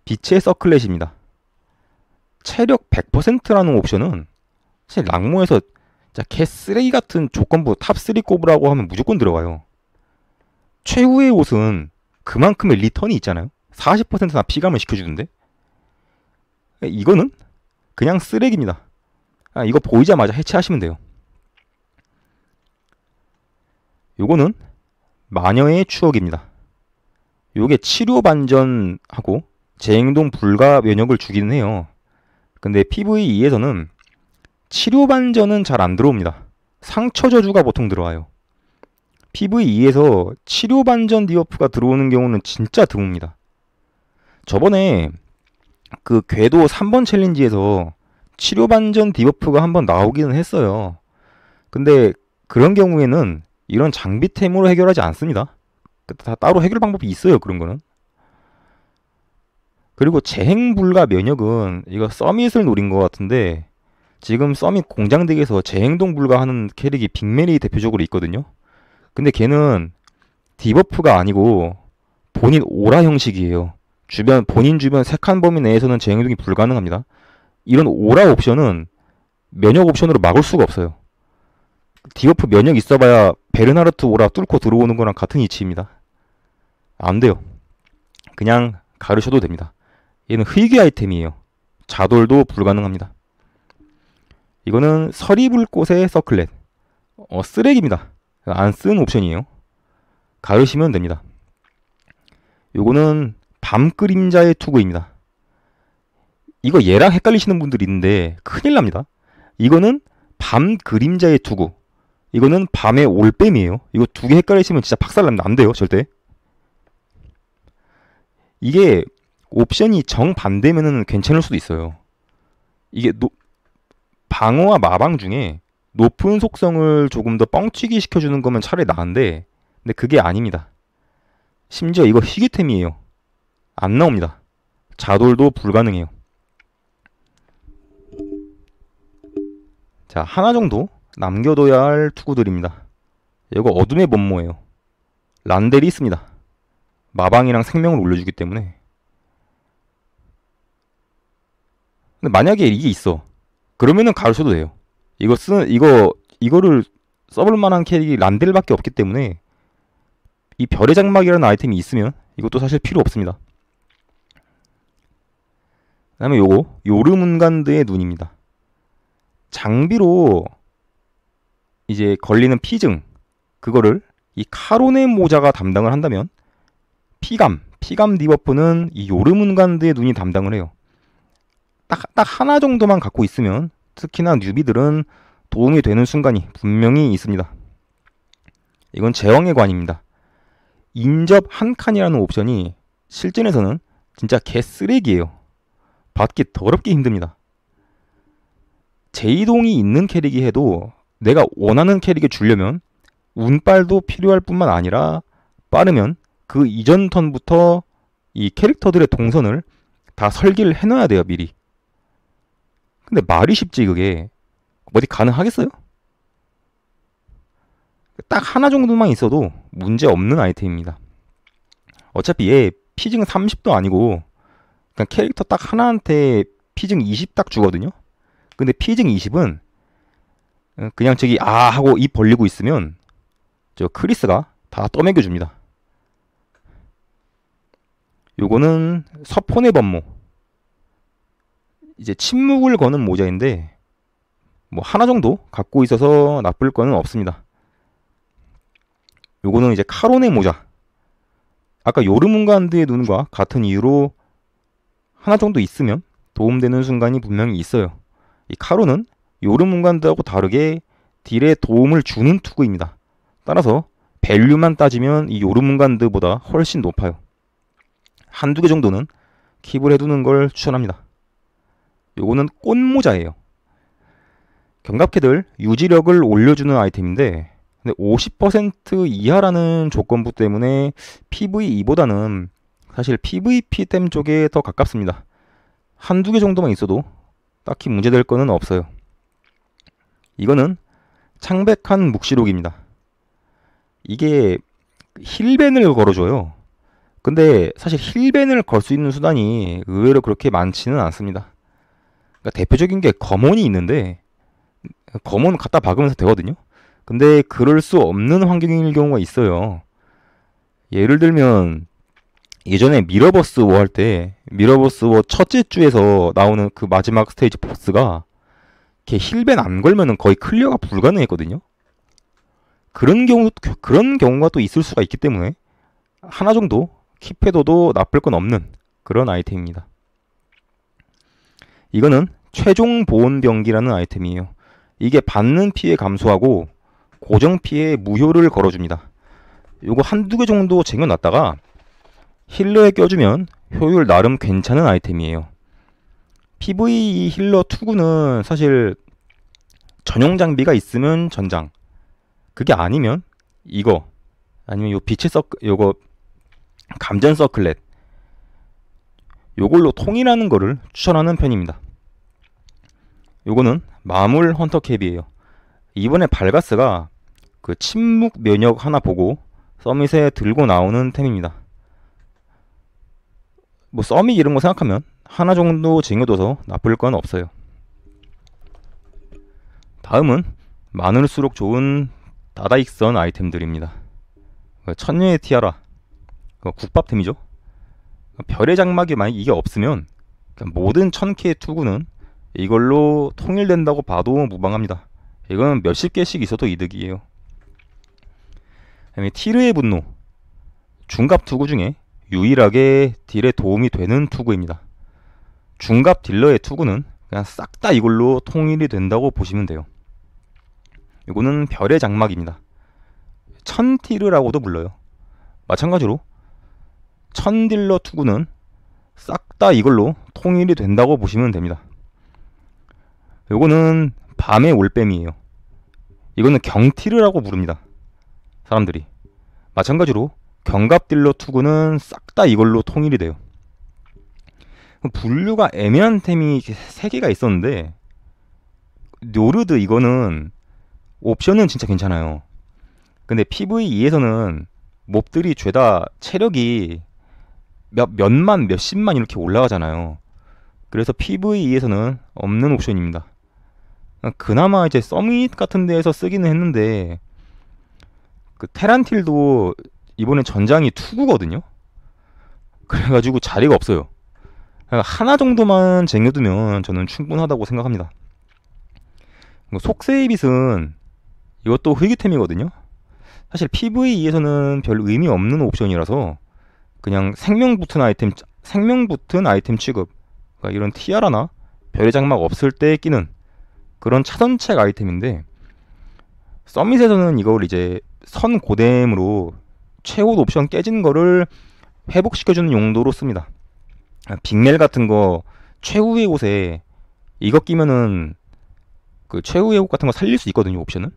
빛의 서클렛입니다. 체력 100%라는 옵션은 사실 락모에서 진짜 개쓰레기 같은 조건부 탑3 꼽으라고 하면 무조건 들어가요. 최후의 옷은 그만큼의 리턴이 있잖아요. 40%나 피감을 시켜주는데 이거는 그냥 쓰레기입니다. 이거 보이자마자 해체하시면 돼요. 요거는 마녀의 추억입니다. 요게 치료 반전하고 재행동 불가 면역을 주기는 해요. 근데 PVE에서는 치료 반전은 잘 안 들어옵니다. 상처 저주가 보통 들어와요. PVE에서 치료 반전 디버프가 들어오는 경우는 진짜 드뭅니다. 저번에 그 궤도 3번 챌린지에서 치료 반전 디버프가 한번 나오기는 했어요. 근데 그런 경우에는 이런 장비템으로 해결하지 않습니다. 다 따로 해결 방법이 있어요, 그런 거는. 그리고 재행 불가 면역은 이거 서밋을 노린 것 같은데 지금 서밋 공장덱에서 재행동 불가하는 캐릭이 빅맨이 대표적으로 있거든요. 근데 걔는 디버프가 아니고 본인 오라 형식이에요. 본인 주변 3칸 범위 내에서는 재행동이 불가능합니다. 이런 오라 옵션은 면역 옵션으로 막을 수가 없어요. 디버프 면역 있어봐야 베르나르트 오라 뚫고 들어오는 거랑 같은 이치입니다. 안 돼요. 그냥 가르셔도 됩니다. 얘는 희귀 아이템이에요. 자돌도 불가능합니다. 이거는 서리불꽃의 서클렛. 쓰레기입니다. 안 쓴 옵션이에요. 가르시면 됩니다. 요거는 밤 그림자의 투구입니다. 이거 얘랑 헷갈리시는 분들이 있는데 큰일 납니다. 이거는 밤 그림자의 투구. 이거는 밤의 올빼미에요. 이거 두 개 헷갈리시면 진짜 박살납니다. 안 돼요, 절대. 이게 옵션이 정반대면은 괜찮을 수도 있어요. 이게 방어와 마방 중에 높은 속성을 조금 더 뻥치기 시켜주는 거면 차라리 나은데, 근데 그게 아닙니다. 심지어 이거 희귀템이에요. 안 나옵니다. 자돌도 불가능해요. 자, 하나 정도 남겨둬야 할 투구들입니다. 이거 어둠의 범모예요. 란델이 있습니다. 마방이랑 생명을 올려주기 때문에. 근데 만약에 이게 있어. 그러면은 가르쳐도 돼요. 이거를 써볼 만한 캐릭이 란델밖에 없기 때문에 이 별의 장막이라는 아이템이 있으면 이것도 사실 필요 없습니다. 그 다음에 요거 요르문간드의 눈입니다. 장비로 이제 걸리는 피증 그거를 이 카론의 모자가 담당을 한다면 피감 디버프는 이 요르문간드의 눈이 담당을 해요. 딱 하나 정도만 갖고 있으면 특히나 뉴비들은 도움이 되는 순간이 분명히 있습니다. 이건 제왕의 관입니다. 인접 한 칸이라는 옵션이 실전에서는 진짜 개쓰레기예요. 받기 더럽게 힘듭니다. 제이동이 있는 캐릭이 해도 내가 원하는 캐릭에 주려면 운빨도 필요할 뿐만 아니라 빠르면 그 이전 턴부터 이 캐릭터들의 동선을 다 설계를 해놔야 돼요, 미리. 근데 말이 쉽지 그게. 어디 가능하겠어요? 딱 하나 정도만 있어도 문제 없는 아이템입니다. 어차피 얘 피증 30도 아니고 그냥 캐릭터 딱 하나한테 피증 20 딱 주거든요. 근데 피증 20은 그냥 저기 아 하고 입 벌리고 있으면 저 크리스가 다 떠먹여줍니다. 요거는 서폰의 범모. 이제 침묵을 거는 모자인데 뭐 하나 정도 갖고 있어서 나쁠 거는 없습니다. 요거는 이제 카론의 모자. 아까 요르문간드의 눈과 같은 이유로 하나 정도 있으면 도움되는 순간이 분명히 있어요. 이 카론은 요르문간드하고 다르게 딜에 도움을 주는 투구입니다. 따라서 밸류만 따지면 이 요르문간드보다 훨씬 높아요. 한두 개 정도는 킵을 해두는 걸 추천합니다. 요거는 꽃모자예요. 경갑캐들 유지력을 올려주는 아이템인데 근데 50% 이하라는 조건부 때문에 PVE보다는 사실 PVP템 쪽에 더 가깝습니다. 한두 개 정도만 있어도 딱히 문제될 거는 없어요. 이거는 창백한 묵시록입니다. 이게 힐밴을 걸어줘요. 근데 사실 힐밴을 걸 수 있는 수단이 의외로 그렇게 많지는 않습니다. 그러니까 대표적인 게 검원이 있는데 검원 갖다 박으면서 되거든요. 근데 그럴 수 없는 환경일 경우가 있어요. 예를 들면 예전에 미러버스 워 할 때 미러버스 워 첫째 주에서 나오는 그 마지막 스테이지 보스가 걔 힐벤 안 걸면은 거의 클리어가 불가능했거든요. 그런 경우가 또 있을 수가 있기 때문에 하나 정도 킵해둬도 나쁠 건 없는 그런 아이템입니다. 이거는 최종 보온병기라는 아이템이에요. 이게 받는 피해 감소하고 고정 피해 무효를 걸어줍니다. 요거 한두 개 정도 쟁여놨다가 힐러에 껴주면 효율 나름 괜찮은 아이템이에요. PVE 힐러 투구는 사실 전용 장비가 있으면 전장, 그게 아니면 이거, 아니면 요 빛의 요거 감전 서클렛, 요걸로 통일하는 거를 추천하는 편입니다. 요거는 마물 헌터 캡이에요. 이번에 발가스가 그 침묵 면역 하나 보고 서밋에 들고 나오는 템입니다. 뭐 서밋 이런 거 생각하면 하나 정도 쟁여둬서 나쁠 건 없어요. 다음은 많을수록 좋은 다다익선 아이템들입니다. 천녀의 티아라, 국밥템이죠. 별의 장막이 만약 이게 없으면 모든 1000K의 투구는 이걸로 통일된다고 봐도 무방합니다. 이건 몇십 개씩 있어도 이득이에요. 그다음에 티르의 분노, 중갑 투구 중에 유일하게 딜에 도움이 되는 투구입니다. 중갑 딜러의 투구는 그냥 싹 다 이걸로 통일이 된다고 보시면 돼요. 이거는 별의 장막입니다. 천티르라고도 불러요. 마찬가지로 천딜러 투구는 싹 다 이걸로 통일이 된다고 보시면 됩니다. 요거는 밤의 올빼미예요. 이거는 경티르라고 부릅니다, 사람들이. 마찬가지로 경갑딜러 투구는 싹 다 이걸로 통일이 돼요. 분류가 애매한 템이 3개가 있었는데 노르드 이거는 옵션은 진짜 괜찮아요. 근데 PVE에서는 몹들이 죄다 체력이 몇만 몇십만 이렇게 올라가잖아요. 그래서 PVE에서는 없는 옵션입니다. 그나마 이제 서밋 같은 데에서 쓰기는 했는데 그 테란틸도 이번에 전장이 투구거든요. 그래가지고 자리가 없어요. 하나 정도만 쟁여두면 저는 충분하다고 생각합니다. 속세의 빛은 이것도 희귀템이거든요. 사실 PVE에서는 별 의미 없는 옵션이라서 그냥 생명 붙은 아이템 취급, 그러니까 이런 티아라나 별의 장막 없을 때 끼는 그런 차선책 아이템인데, 서밋에서는 이걸 이제 선 고뎀으로 최후 옵션 깨진 거를 회복시켜주는 용도로 씁니다. 빅멜 같은 거 최후의 곳에 이거 끼면은 그 최후의 곳 같은 거 살릴 수 있거든요, 옵션은.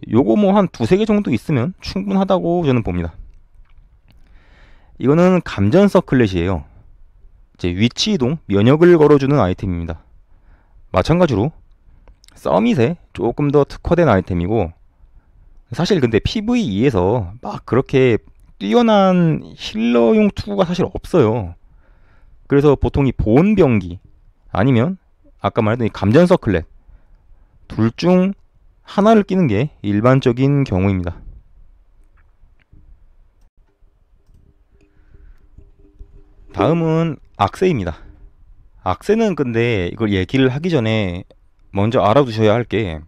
요거 뭐 한 두세 개 정도 있으면 충분하다고 저는 봅니다. 이거는 감전 서클렛이에요. 이제 위치 이동, 면역을 걸어주는 아이템입니다. 마찬가지로 서밋에 조금 더 특화된 아이템이고, 사실 근데 PVE에서 막 그렇게 뛰어난 힐러용 투구가 사실 없어요. 그래서 보통 이 보온병기 아니면 아까 말했던 이 감전 서클렛 둘 중 하나를 끼는 게 일반적인 경우입니다. 다음은 악세입니다. 악세는 근데 이걸 얘기를 하기 전에 먼저 알아두셔야 할 게,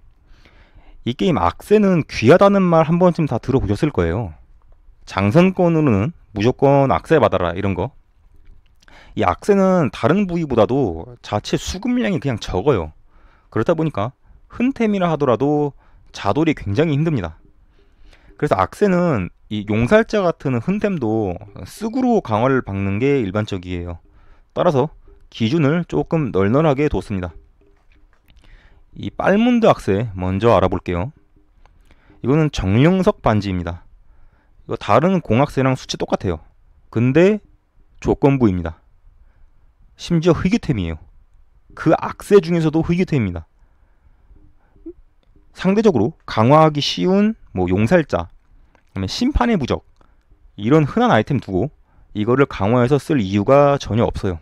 이 게임 악세는 귀하다는 말 한 번쯤 다 들어보셨을 거예요. 장선권으로는 무조건 악세 받아라 이런 거. 이 악세는 다른 부위보다도 자체 수급량이 그냥 적어요. 그렇다 보니까 흔템이라 하더라도 자돌이 굉장히 힘듭니다. 그래서 악세는 이 용살자 같은 흔템도 쓱으로 강화를 박는 게 일반적이에요. 따라서 기준을 조금 널널하게 뒀습니다. 이 빨문드 악세 먼저 알아볼게요. 이거는 정령석 반지입니다. 이거 다른 공악세랑 수치 똑같아요. 근데 조건부입니다. 심지어 희귀템이에요. 그 악세 중에서도 희귀템입니다. 상대적으로 강화하기 쉬운 뭐 용살자, 그다음에 심판의 부적, 이런 흔한 아이템 두고 이거를 강화해서 쓸 이유가 전혀 없어요.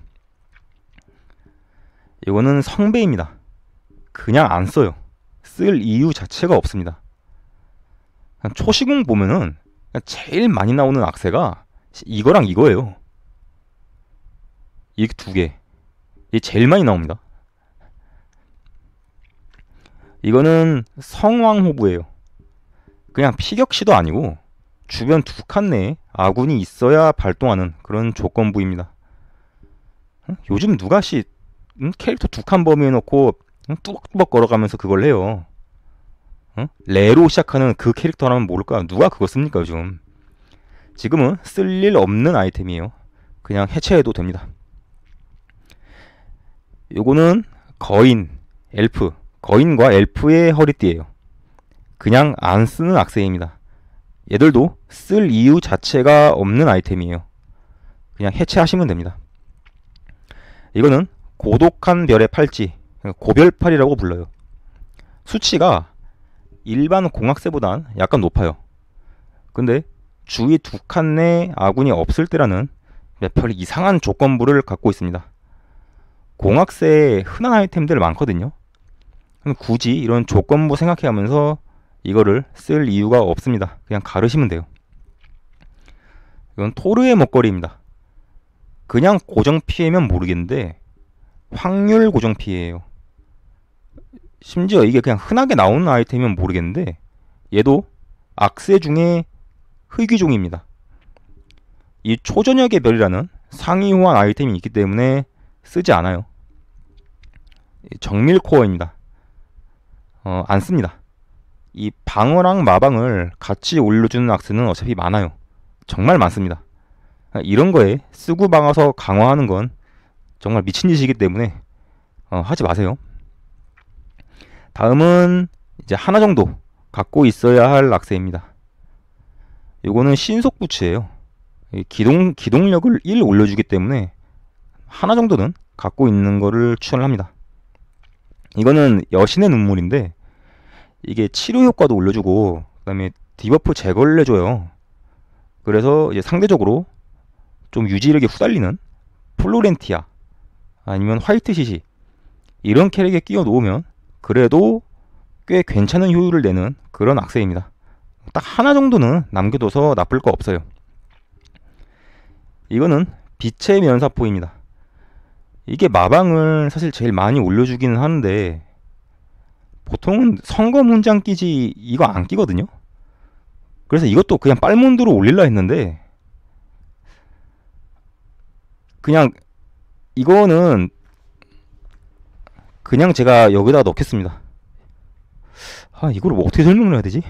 이거는 성배입니다. 그냥 안 써요. 쓸 이유 자체가 없습니다. 초시공 보면은 제일 많이 나오는 악세가 이거랑 이거예요. 이 두 개. 이게 제일 많이 나옵니다. 이거는 성왕호부예요. 그냥 피격시도 아니고 주변 두 칸 내에 아군이 있어야 발동하는 그런 조건부입니다. 요즘 누가 캐릭터 두 칸 범위해놓고 뚜벅뚜벅 걸어가면서 그걸 해요. 레로 시작하는 그 캐릭터라면 모를까? 누가 그거 씁니까 요즘? 지금은 쓸 일 없는 아이템이에요. 그냥 해체해도 됩니다. 요거는 거인, 엘프, 거인과 엘프의 허리띠예요. 그냥 안 쓰는 악세입니다. 얘들도 쓸 이유 자체가 없는 아이템이에요. 그냥 해체하시면 됩니다. 이거는 고독한 별의 팔찌, 고별팔이라고 불러요. 수치가 일반 공학세보단 약간 높아요. 근데 주위 두 칸 내 아군이 없을 때라는 별 이상한 조건부를 갖고 있습니다. 공학세에 흔한 아이템들 많거든요. 굳이 이런 조건부 생각해가면서 이거를 쓸 이유가 없습니다. 그냥 가르시면 돼요. 이건 토르의 먹거리입니다. 그냥 고정 피해면 모르겠는데 확률 고정 피해예요. 심지어 이게 그냥 흔하게 나오는 아이템이면 모르겠는데 얘도 악세 중에 희귀종입니다. 이 초저녁의 별이라는 상위 호환 아이템이 있기 때문에 쓰지 않아요. 정밀코어입니다. 안 씁니다. 이 방어랑 마방을 같이 올려주는 악세는 어차피 많아요. 정말 많습니다. 이런 거에 쓰고 방어서 강화하는 건 정말 미친 짓이기 때문에 하지 마세요. 다음은 이제 하나 정도 갖고 있어야 할 악세입니다. 요거는 신속 부츠예요. 기동력을 1 올려주기 때문에 하나 정도는 갖고 있는 거를 추천을 합니다. 이거는 여신의 눈물인데 이게 치료 효과도 올려주고 그다음에 디버프 제거를 해줘요. 그래서 이제 상대적으로 좀 유지력이 후달리는 플로렌티아 아니면 화이트 시시 이런 캐릭에 끼워 놓으면 그래도 꽤 괜찮은 효율을 내는 그런 악세입니다. 딱 하나 정도는 남겨둬서 나쁠 거 없어요. 이거는 빛의 면사포입니다. 이게 마방을 사실 제일 많이 올려주기는 하는데 보통은 선거 문장 끼지 이거 안 끼거든요. 그래서 이것도 그냥 빨몬드로 올릴라 했는데 그냥 이거는 그냥 제가 여기다가 넣겠습니다. 이거를 뭐 어떻게 설명을 해야 되지?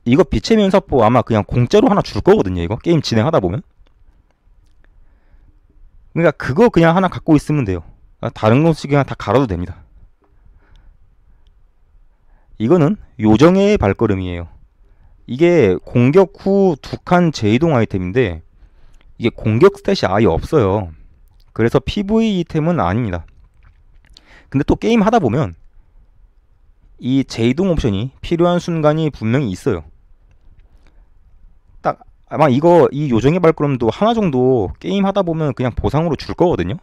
이거 빛의 면사포 아마 그냥 공짜로 하나 줄 거거든요. 이거 게임 진행하다 보면. 그러니까 그거 그냥 하나 갖고 있으면 돼요. 다른 거 그냥 다 갈아도 됩니다. 이거는 요정의 발걸음이에요. 이게 공격 후 두 칸 재이동 아이템인데 이게 공격 스탯이 아예 없어요. 그래서 PV 이템은 아닙니다. 근데 또 게임 하다 보면 이 재이동 옵션이 필요한 순간이 분명히 있어요. 딱 아마 이 요정의 발걸음도 하나 정도 게임 하다 보면 그냥 보상으로 줄 거거든요.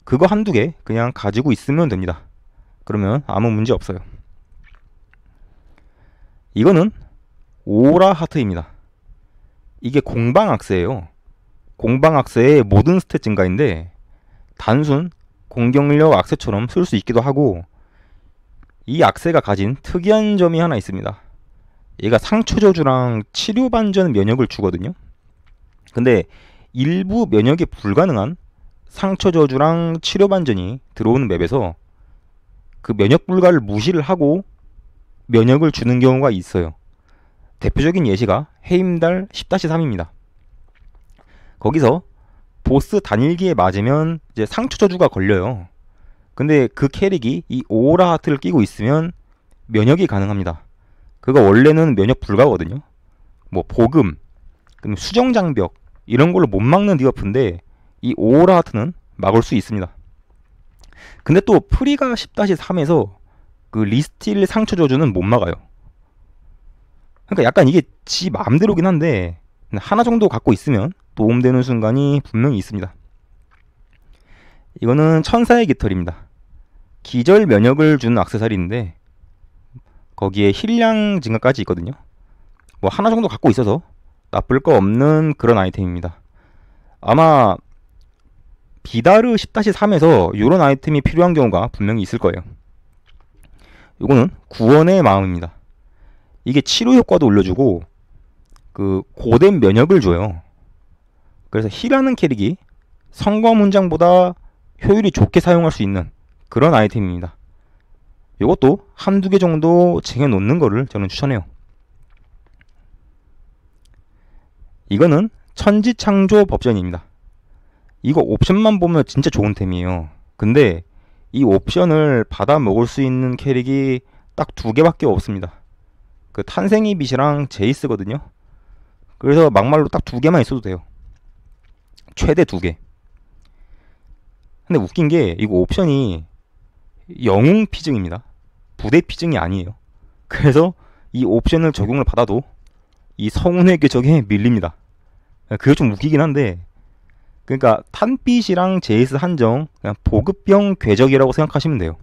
그거 한두 개 그냥 가지고 있으면 됩니다. 그러면 아무 문제 없어요. 이거는 오라 하트입니다. 이게 공방악세예요. 공방악세의 모든 스탯 증가인데 단순 공격력 악세처럼 쓸 수 있기도 하고 이 악세가 가진 특이한 점이 하나 있습니다. 얘가 상처 저주랑 치료 반전 면역을 주거든요. 근데 일부 면역이 불가능한 상처 저주랑 치료 반전이 들어오는 맵에서 그 면역 불가를 무시를 하고 면역을 주는 경우가 있어요. 대표적인 예시가 해임달 10-3입니다. 거기서 보스 단일기에 맞으면 이제 상처 저주가 걸려요. 근데 그 캐릭이 이 오라 하트를 끼고 있으면 면역이 가능합니다. 그거 원래는 면역 불가거든요. 뭐 보금, 수정장벽 이런 걸로 못 막는 디버프인데 이 오라 하트는 막을 수 있습니다. 근데 또 프리가 10-3에서 그 리스틸 상처 저주는 못 막아요. 그러니까 약간 이게 지 마음대로긴 한데 하나 정도 갖고 있으면 도움되는 순간이 분명히 있습니다. 이거는 천사의 깃털입니다. 기절 면역을 주는 액세서리인데 거기에 힐량 증가까지 있거든요. 뭐 하나 정도 갖고 있어서 나쁠 거 없는 그런 아이템입니다. 아마 비다르 10-3에서 이런 아이템이 필요한 경우가 분명히 있을 거예요. 이거는 구원의 마음입니다. 이게 치료 효과도 올려주고 그 고된 면역을 줘요. 그래서 힐하는 캐릭이 성거 문장보다 효율이 좋게 사용할 수 있는 그런 아이템입니다. 이것도 한두 개 정도 쟁여놓는 거를 저는 추천해요. 이거는 천지창조 법전입니다. 이거 옵션만 보면 진짜 좋은 템이에요. 근데 이 옵션을 받아 먹을 수 있는 캐릭이 딱 두 개밖에 없습니다. 그 탄생의 빛이랑 제이스거든요. 그래서 막말로 딱 두 개만 있어도 돼요. 최대 두 개. 근데 웃긴 게 이거 옵션이 영웅 피증입니다. 부대 피증이 아니에요. 그래서 이 옵션을 적용을 받아도 이 성운의 궤적에 밀립니다. 그게 좀 웃기긴 한데, 그러니까 탄빛이랑 제이스 한정 그냥 보급형 궤적이라고 생각하시면 돼요.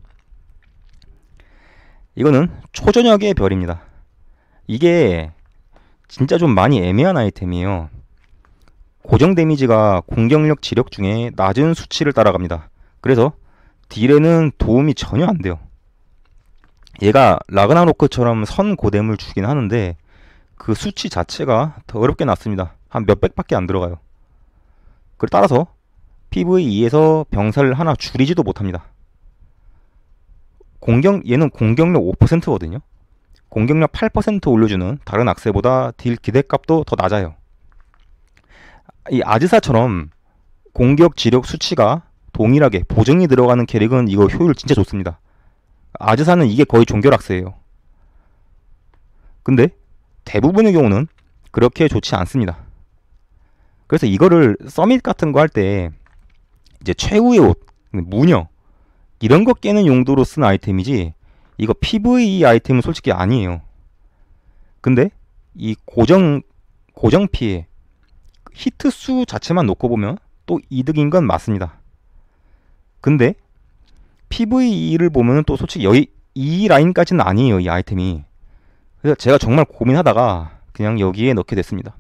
이거는 초저녁의 별입니다. 이게 진짜 좀 많이 애매한 아이템이에요. 고정 데미지가 공격력, 지력 중에 낮은 수치를 따라갑니다. 그래서 딜에는 도움이 전혀 안 돼요. 얘가 라그나로크처럼 선 고뎀을 주긴 하는데 그 수치 자체가 더 어렵게 났습니다. 한 몇백밖에 안 들어가요. 그래 따라서 PVE에서 병사를 하나 줄이지도 못합니다. 얘는 공격력 5%거든요. 공격력 8% 올려주는 다른 악세보다 딜 기대값도 더 낮아요. 이 아즈사처럼 공격, 지력, 수치가 동일하게 보정이 들어가는 캐릭은 이거 효율 진짜 좋습니다. 아즈사는 이게 거의 종결악세예요. 근데 대부분의 경우는 그렇게 좋지 않습니다. 그래서 이거를 서밋 같은 거 할 때 이제 최후의 옷, 무녀 이런 거 깨는 용도로 쓴 아이템이지 이거 PVE 아이템은 솔직히 아니에요. 근데 이 고정 피해 히트 수 자체만 놓고 보면 또 이득인 건 맞습니다. 근데 PVE를 보면 또 솔직히 이 라인까지는 아니에요, 이 아이템이. 그래서 제가 정말 고민하다가 그냥 여기에 넣게 됐습니다.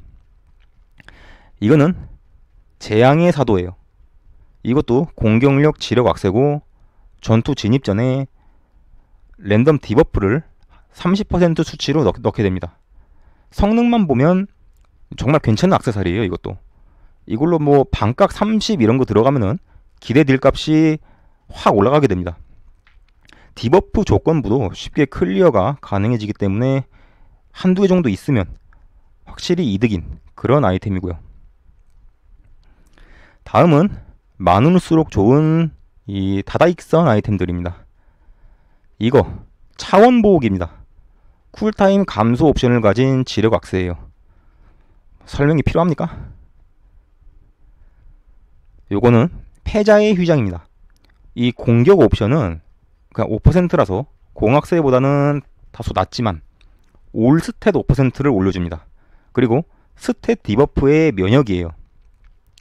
이거는 재앙의 사도예요. 이것도 공격력, 지력 악세고 전투 진입 전에 랜덤 디버프를 30% 수치로 넣게 됩니다. 성능만 보면 정말 괜찮은 액세서리예요. 이것도 이걸로 뭐 반각 30 이런 거 들어가면은 기대 딜 값이 확 올라가게 됩니다. 디버프 조건부도 쉽게 클리어가 가능해지기 때문에 한두 개 정도 있으면 확실히 이득인 그런 아이템이고요. 다음은 많을수록 좋은 이 다다익선 아이템들입니다. 이거 차원보호기입니다. 쿨타임 감소 옵션을 가진 지력 악세예요. 설명이 필요합니까? 요거는 패자의 휘장입니다. 이 공격 옵션은 그냥 5%라서 공학세보다는 다소 낮지만 올 스탯 5%를 올려줍니다. 그리고 스탯 디버프의 면역이에요.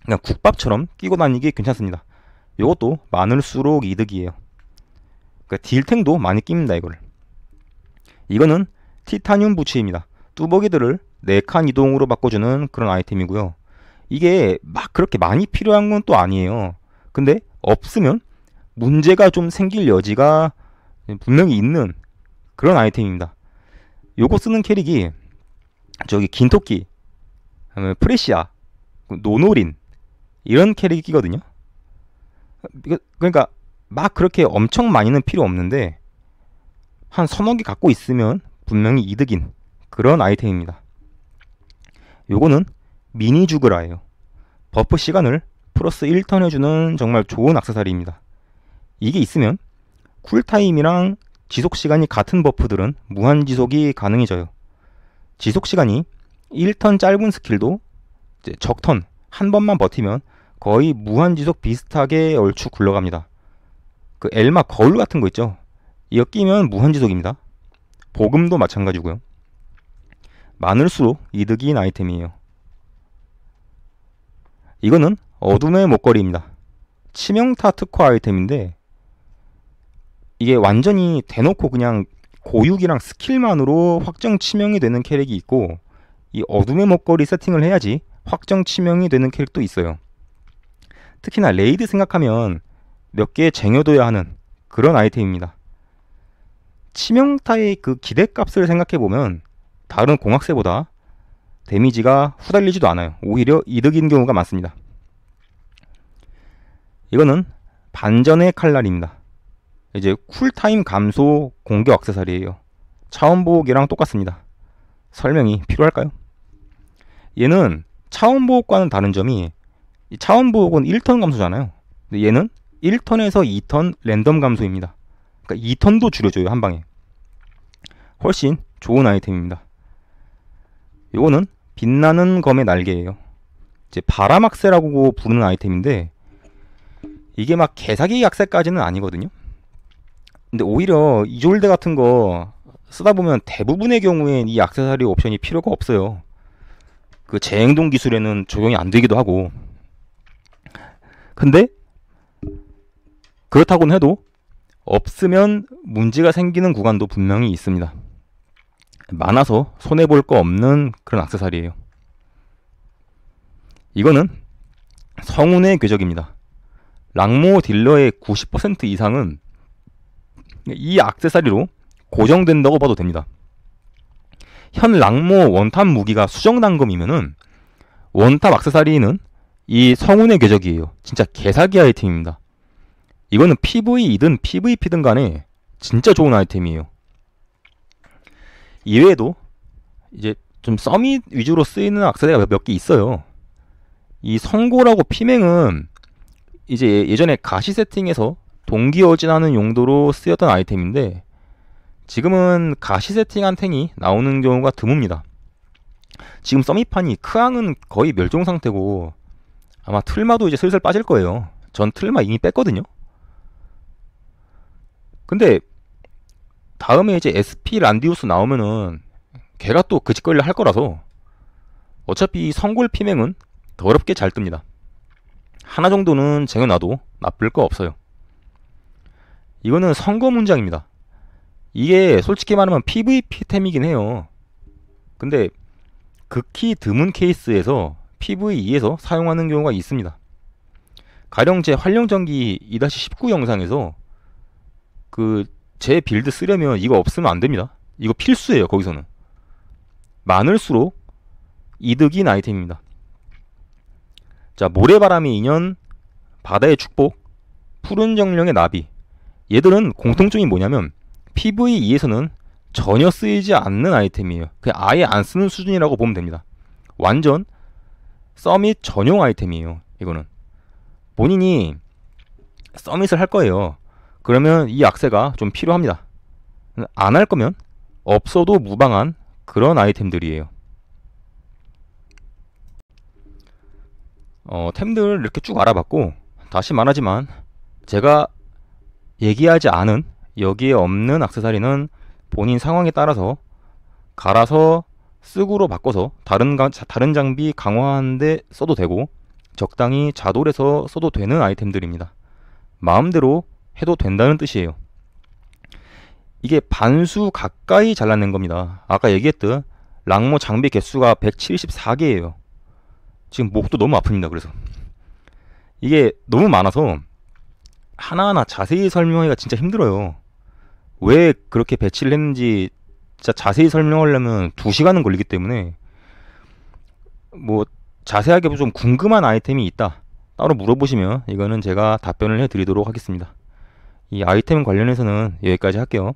그냥 국밥처럼 끼고 다니기 괜찮습니다. 요것도 많을수록 이득이에요. 그러니까 딜탱도 많이 낍니다. 이거는 티타늄 부치입니다. 뚜벅이들을 4칸 이동으로 바꿔주는 그런 아이템이고요. 이게 막 그렇게 많이 필요한 건 또 아니에요. 근데 없으면 문제가 좀 생길 여지가 분명히 있는 그런 아이템입니다. 요거 쓰는 캐릭이 저기 긴토끼, 프레시아, 노노린 이런 캐릭이 끼거든요. 그러니까 막 그렇게 엄청 많이는 필요 없는데 한 서너 개 갖고 있으면 분명히 이득인 그런 아이템입니다. 요거는 미니 주그라예요. 버프 시간을 플러스 1턴 해주는 정말 좋은 액세서리입니다. 이게 있으면 쿨타임이랑 지속시간이 같은 버프들은 무한지속이 가능해져요. 지속시간이 1턴 짧은 스킬도 이제 적턴 한 번만 버티면 거의 무한지속 비슷하게 얼추 굴러갑니다. 그 엘마 거울 같은 거 있죠? 이거 끼면 무한지속입니다. 보금도 마찬가지고요. 많을수록 이득인 아이템이에요. 이거는 어둠의 목걸이입니다. 치명타 특화 아이템인데 이게 완전히 대놓고 그냥 고육이랑 스킬만으로 확정 치명이 되는 캐릭이 있고, 이 어둠의 목걸이 세팅을 해야지 확정 치명이 되는 캐릭도 있어요. 특히나 레이드 생각하면 몇 개 쟁여둬야 하는 그런 아이템입니다. 치명타의 그 기대값을 생각해보면 다른 공학세보다 데미지가 후달리지도 않아요. 오히려 이득인 경우가 많습니다. 이거는 반전의 칼날입니다. 이제 쿨타임 감소 공격 액세서리예요. 차원보호기랑 똑같습니다. 설명이 필요할까요? 얘는 차원보호과는 다른 점이, 이 차원보호는 1턴 감소잖아요. 근데 얘는 1턴에서 2턴 랜덤 감소입니다. 그러니까 2턴도 줄여줘요, 한 방에. 훨씬 좋은 아이템입니다. 요거는 빛나는 검의 날개예요. 이제 바람악세라고 부르는 아이템인데 이게 막 개사기 악세까지는 아니거든요. 근데 오히려 이졸대 같은 거 쓰다 보면 대부분의 경우엔 이 액세서리 옵션이 필요가 없어요. 그 재행동 기술에는 적용이 안 되기도 하고. 근데 그렇다고는 해도 없으면 문제가 생기는 구간도 분명히 있습니다. 많아서 손해볼 거 없는 그런 액세서리예요. 이거는 성운의 궤적입니다. 랑모 딜러의 90% 이상은 이 액세서리로 고정된다고 봐도 됩니다. 현 랑모 원탑 무기가 수정단검이면은 원탑 액세서리는 이 성운의 궤적이에요. 진짜 개사기 아이템입니다. 이거는 PVE든 PVP든 간에 진짜 좋은 아이템이에요. 이외에도 이제 좀 서밋 위주로 쓰이는 액세서리가 몇 개 있어요. 이 성고라고 피맹은 이제 예전에 가시 세팅에서 동기어진하는 용도로 쓰였던 아이템인데 지금은 가시 세팅한 탱이 나오는 경우가 드뭅니다. 지금 서밋판이 크앙은 거의 멸종 상태고 아마 틀마도 이제 슬슬 빠질 거예요. 전 틀마 이미 뺐거든요. 근데 다음에 이제 SP 란디우스 나오면은 걔가 또 그 짓거리를 할 거라서 어차피 성골 피맹은 더럽게 잘 뜹니다. 하나 정도는 쟁여놔도 나쁠 거 없어요. 이거는 선거 문장입니다. 이게 솔직히 말하면 PVP템이긴 해요. 근데 극히 드문 케이스에서 PVE에서 사용하는 경우가 있습니다. 가령 제 활용전기 2-19 영상에서 그 제 빌드 쓰려면 이거 없으면 안 됩니다. 이거 필수예요. 거기서는 많을수록 이득인 아이템입니다. 자, 모래바람의 인연, 바다의 축복, 푸른 정령의 나비. 얘들은 공통점이 뭐냐면 PVE에서는 전혀 쓰이지 않는 아이템이에요. 그냥 아예 안 쓰는 수준이라고 보면 됩니다. 완전 서밋 전용 아이템이에요. 이거는 본인이 서밋을 할 거예요. 그러면 이 악세가 좀 필요합니다. 안 할 거면 없어도 무방한 그런 아이템들이에요. 템들 이렇게 쭉 알아봤고, 다시 말하지만 제가 얘기하지 않은 여기에 없는 액세서리는 본인 상황에 따라서 갈아서 쓱으로 바꿔서 다른 장비 강화하는데 써도 되고 적당히 자돌해서 써도 되는 아이템들입니다. 마음대로 해도 된다는 뜻이에요. 이게 반수 가까이 잘라낸 겁니다. 아까 얘기했듯 랑모 장비 개수가 174개예요. 지금 목도 너무 아픕니다. 그래서 이게 너무 많아서 하나하나 자세히 설명하기가 진짜 힘들어요. 왜 그렇게 배치를 했는지 진짜 자세히 설명하려면 2시간은 걸리기 때문에 뭐 자세하게 좀 궁금한 아이템이 있다 따로 물어보시면 이거는 제가 답변을 해드리도록 하겠습니다. 이 아이템 관련해서는 여기까지 할게요.